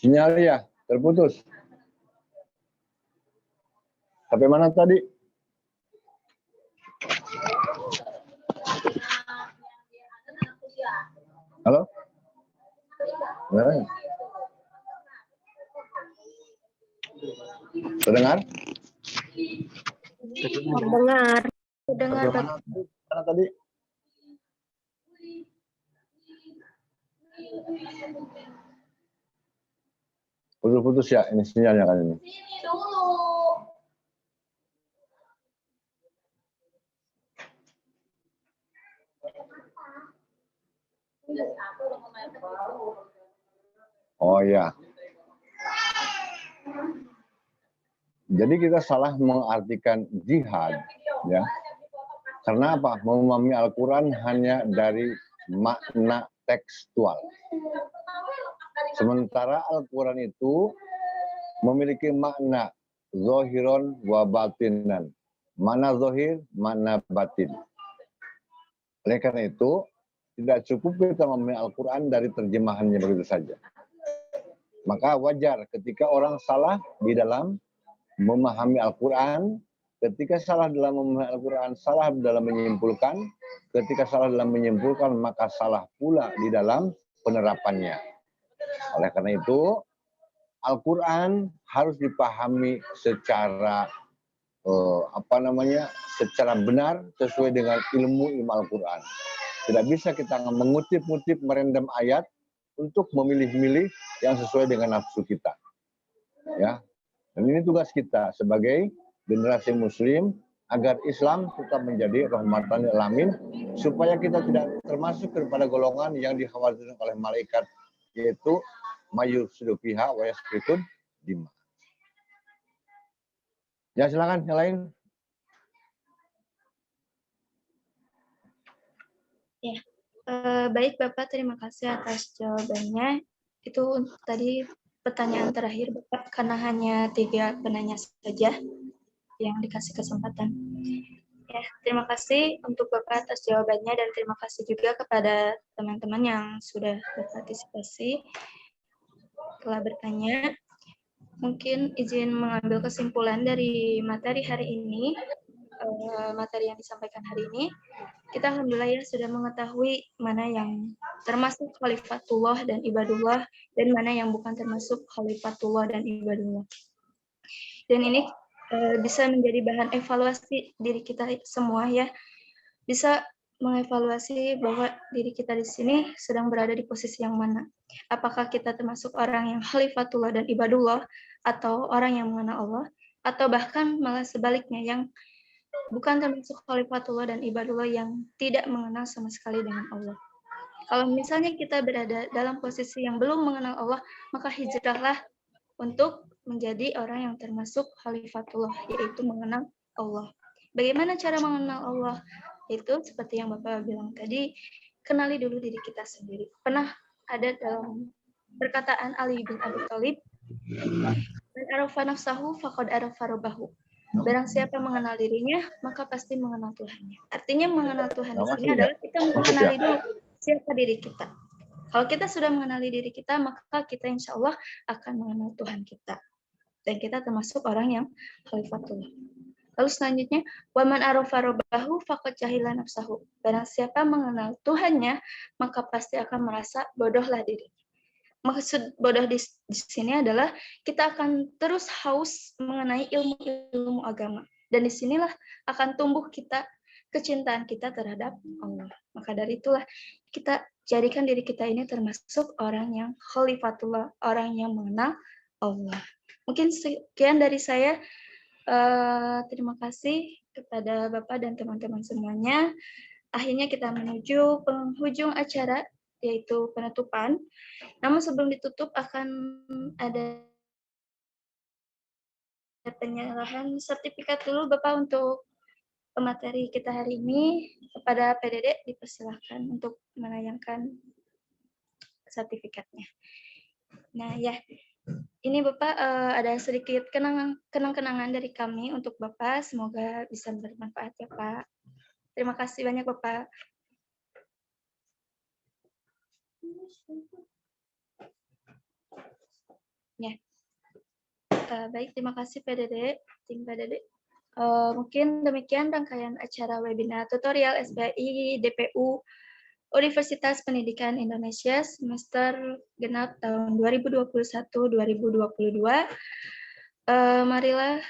Sinyal ya, terputus. Sampai mana tadi? Halo? Nah. Terdengar?
Terdengar.
Dengar Bapak.
Mana tadi? Putus-putus ya, ini sinyalnya kan ini. Oh ya. Jadi kita salah mengartikan jihad, ya. Karena apa? Memahami Al-Quran hanya dari makna tekstual. Sementara Al-Quran itu memiliki makna zohiron wa batinan. Mana zohir, mana batin. Oleh karena itu, tidak cukup kita memahami Al-Quran dari terjemahannya begitu saja. Maka wajar ketika orang salah di dalam memahami Al-Quran, ketika salah dalam memahami Al-Quran, salah dalam menyimpulkan, ketika salah dalam menyimpulkan, maka salah pula di dalam penerapannya. Oleh karena itu, Al-Quran harus dipahami secara secara benar sesuai dengan ilmu Al-Quran. Tidak bisa kita mengutip-ngutip merendam ayat untuk memilih-milih yang sesuai dengan nafsu kita. Ya. Dan ini tugas kita sebagai generasi muslim agar Islam tetap menjadi rahmatan lil alamin supaya kita tidak termasuk kepada golongan yang dikhawatirkan oleh malaikat, yaitu mayufsidu fiha wa yasfikun dima. Ya, silakan yang lain.
Ya, baik Bapak, terima kasih atas jawabannya. Itu tadi pertanyaan terakhir Bapak, karena hanya 3 penanya saja yang dikasih kesempatan. Ya, terima kasih untuk Bapak atas jawabannya dan terima kasih juga kepada teman-teman yang sudah berpartisipasi telah bertanya. Mungkin izin mengambil kesimpulan dari materi hari ini, materi yang disampaikan hari ini. Kita alhamdulillah ya sudah mengetahui mana yang termasuk khalifatullah dan ibadullah dan mana yang bukan termasuk khalifatullah dan ibadullah. Dan ini bisa menjadi bahan evaluasi diri kita semua ya. Bisa mengevaluasi bahwa diri kita di sini sedang berada di posisi yang mana. Apakah kita termasuk orang yang khalifatullah dan ibadullah atau orang yang mengenal Allah, atau bahkan malah sebaliknya yang bukan termasuk khalifatullah dan ibadullah yang tidak mengenal sama sekali dengan Allah. Kalau misalnya kita berada dalam posisi yang belum mengenal Allah, maka hijrahlah untuk menjadi orang yang termasuk khalifatullah, yaitu mengenal Allah. Bagaimana cara mengenal Allah? Itu seperti yang Bapak bilang tadi, kenali dulu diri kita sendiri. Pernah ada dalam perkataan Ali bin Abi Thalib, "Man arafa nafsahu faqad arafa rabbahu." Barang siapa mengenal dirinya, maka pasti mengenal Tuhannya. Artinya mengenal Tuhan di sini adalah kita mengenali dulu siapa diri kita. Kalau kita sudah mengenali diri kita, maka kita insya Allah akan mengenal Tuhan kita. Dan kita termasuk orang yang khalifatullah. Lalu selanjutnya, waman arafa rabbahu faqad jahila nafsahu. Barang siapa mengenal Tuhannya, maka pasti akan merasa bodohlah dirinya. Maksud bodoh di sini adalah kita akan terus haus mengenai ilmu-ilmu agama. Dan disinilah akan tumbuh kecintaan kita terhadap Allah. Maka dari itulah kita jadikan diri kita ini termasuk orang yang khalifatullah, orang yang mengenal Allah. Mungkin sekian dari saya. Terima kasih kepada Bapak dan teman-teman semuanya. Akhirnya kita menuju penghujung acara, yaitu penutupan. Namun sebelum ditutup akan ada penyerahan sertifikat dulu Bapak untuk pemateri kita hari ini. Kepada PDD dipersilakan untuk menayangkan sertifikatnya. Nah ya, ini Bapak ada sedikit kenang-kenangan dari kami untuk Bapak. Semoga bisa bermanfaat ya Pak. Terima kasih banyak Bapak. Ya. Baik, terima kasih PDD, tim PDD. Mungkin demikian rangkaian acara webinar tutorial SBI DPU Universitas Pendidikan Indonesia semester genap tahun 2021-2022. Marilah,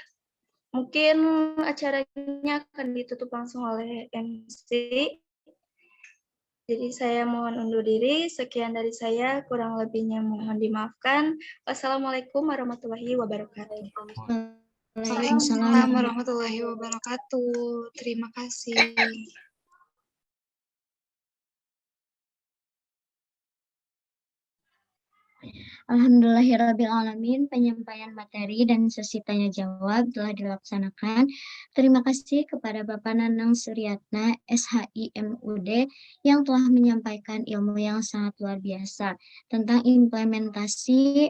mungkin acaranya akan ditutup langsung oleh MC. Jadi saya mohon undur diri. Sekian dari saya, kurang lebihnya mohon dimaafkan. Wassalamualaikum warahmatullahi wabarakatuh.
Waalaikumsalam
warahmatullahi wabarakatuh. Terima kasih.
Alhamdulillahirrabbilalamin, penyampaian materi dan sesi tanya jawab telah dilaksanakan. Terima kasih kepada Bapak Nanang Suryatna, SHI MUD, yang telah menyampaikan ilmu yang sangat luar biasa tentang implementasi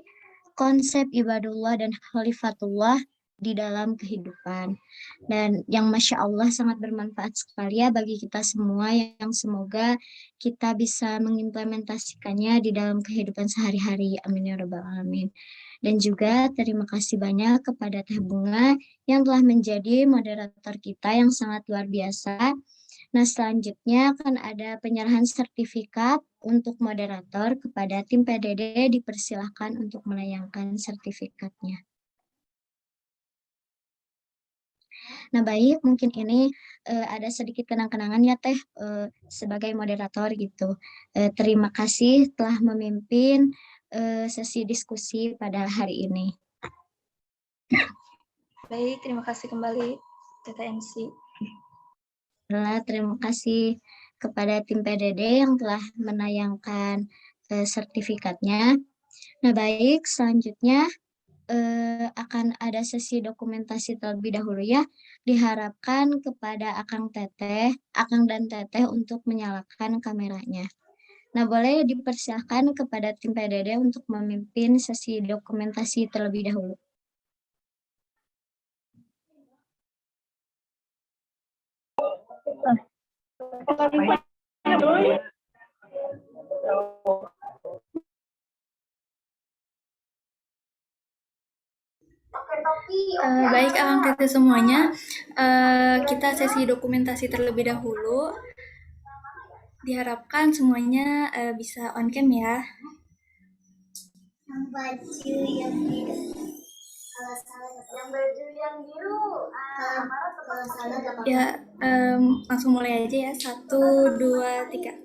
konsep ibadullah dan khalifatullah di dalam kehidupan. Dan yang Masya Allah sangat bermanfaat sekali ya bagi kita semua, yang semoga kita bisa mengimplementasikannya di dalam kehidupan sehari-hari. Amin ya rabbal alamin. Dan juga terima kasih banyak kepada Teh Bunga yang telah menjadi moderator kita yang sangat luar biasa. Nah, selanjutnya akan ada penyerahan sertifikat untuk moderator. Kepada tim PDD dipersilahkan untuk melayangkan sertifikatnya. Nah, baik, mungkin ini ada sedikit kenang-kenangan ya Teh sebagai moderator gitu. Terima kasih telah memimpin sesi diskusi pada hari ini.
Baik, terima kasih kembali TTMC.
Terima kasih kepada tim PDD yang telah menayangkan sertifikatnya. Nah, baik, selanjutnya akan ada sesi dokumentasi terlebih dahulu ya. Diharapkan kepada Akang dan Teteh untuk menyalakan kameranya. Nah, boleh dipersilakan kepada tim PDD untuk memimpin sesi dokumentasi terlebih dahulu.
Baik, Akang Teteh semuanya, kita sesi dokumentasi terlebih dahulu. Diharapkan semuanya bisa on cam ya.
Yang baju yang biru. Yang baju yang biru. Kalau salah gak apa-apa.
Ya, langsung mulai aja ya. 1, 2, 3.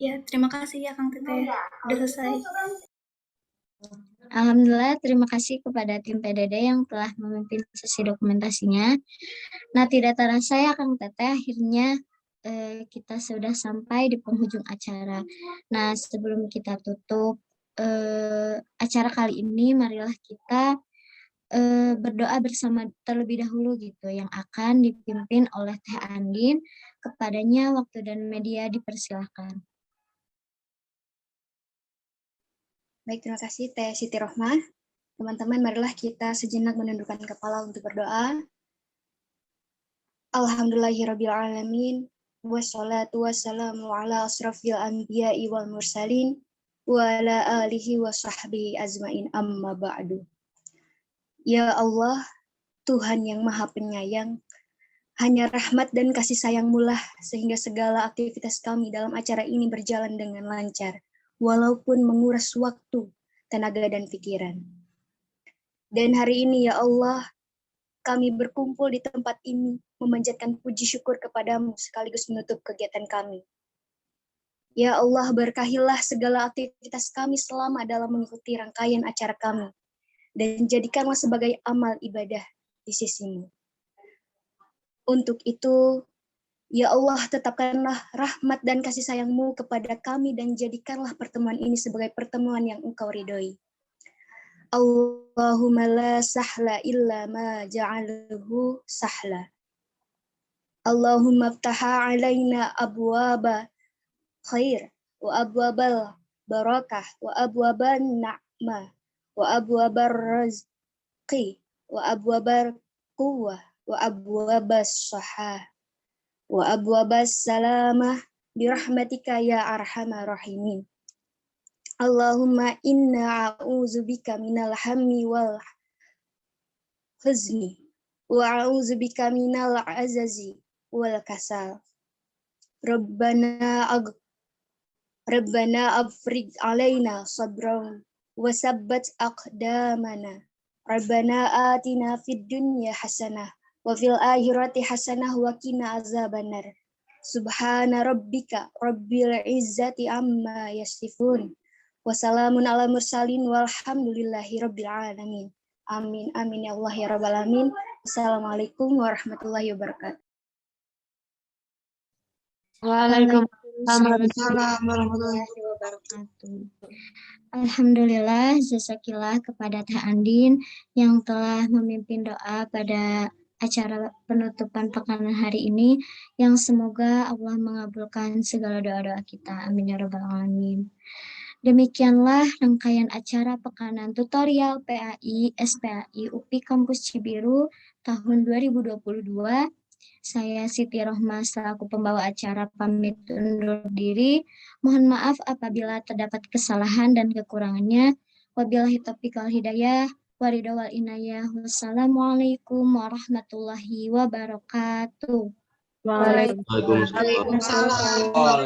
Ya, terima kasih ya Kang Teteh. Udah selesai.
Alhamdulillah, terima kasih kepada tim PDD yang telah memimpin sesi dokumentasinya. Nah, tidak terasa ya Kang Teteh, akhirnya kita sudah sampai di penghujung acara. Nah, sebelum kita tutup acara kali ini, marilah kita berdoa bersama terlebih dahulu gitu, yang akan dipimpin oleh Teh Andin. Kepadanya waktu dan media dipersilahkan.
Baik, terima kasih Teh Siti Rohmah. Teman-teman, marilah kita sejenak menundukkan kepala untuk berdoa. Alhamdulillahirrabbilalamin. Wassalatu wassalamu ala asrafil anbiya'i wal mursalin. Wa ala alihi wa sahbihi azmain amma ba'du. Ya Allah, Tuhan yang maha penyayang, hanya rahmat dan kasih sayang-Mu lah sehingga segala aktivitas kami dalam acara ini berjalan dengan lancar, walaupun menguras waktu, tenaga, dan pikiran. Dan hari ini ya Allah, kami berkumpul di tempat ini, memanjatkan puji syukur kepadamu sekaligus menutup kegiatan kami. Ya Allah, berkahilah segala aktivitas kami selama dalam mengikuti rangkaian acara kami, dan jadikanlah sebagai amal ibadah di sisi-Mu. Untuk itu, ya Allah, tetapkanlah rahmat dan kasih sayang-Mu kepada kami dan jadikanlah pertemuan ini sebagai pertemuan yang Engkau ridhoi. Allahumma la sahla illa ma ja'alahu sahla. Allahumma aftaha alaina abwaba khair wa abwabal barakah wa abwaban na'mah wa abwabar rizqi wa abwabar quwwah wa abwabas sahah wa abwabas salamah birahmatika ya arhamar rahimin. Allahumma inna a'udzubika minal hammi wal huzni wa a'udzubika minal azazi wal kasal. Rabbana afrij alaina sabran wa sabbat aqdamana. Rabbana atina fid dunya hasanah wa fil akhirati hasanah wa qina azabannar. Subhana rabbika rabbil izzati amma yasifun. Wassalamun ala mursalin walhamdulillahi rabbil alamin. Amin amin ya Allah ya rabbal alamin. Assalamualaikum warahmatullahi wabarakatuh.
Waalaikumsalam warahmatullahi wabarakatuh. Alhamdulillah, jazakillah kepada Teh Andin yang telah memimpin doa pada acara penutupan pekan hari ini, yang semoga Allah mengabulkan segala doa-doa kita. Amin ya rabbal alamin. Demikianlah rangkaian acara pekanan tutorial PAI SPAI UPI Kampus Cibiru tahun 2022. Saya Siti Rohmah selaku pembawa acara pamit undur diri. Mohon maaf apabila terdapat kesalahan dan kekurangannya. Wabillahi taufiq wal hidayah. Waridha wal inayah. Wassalamualaikum warahmatullahi wabarakatuh.
Waalaikumsalam.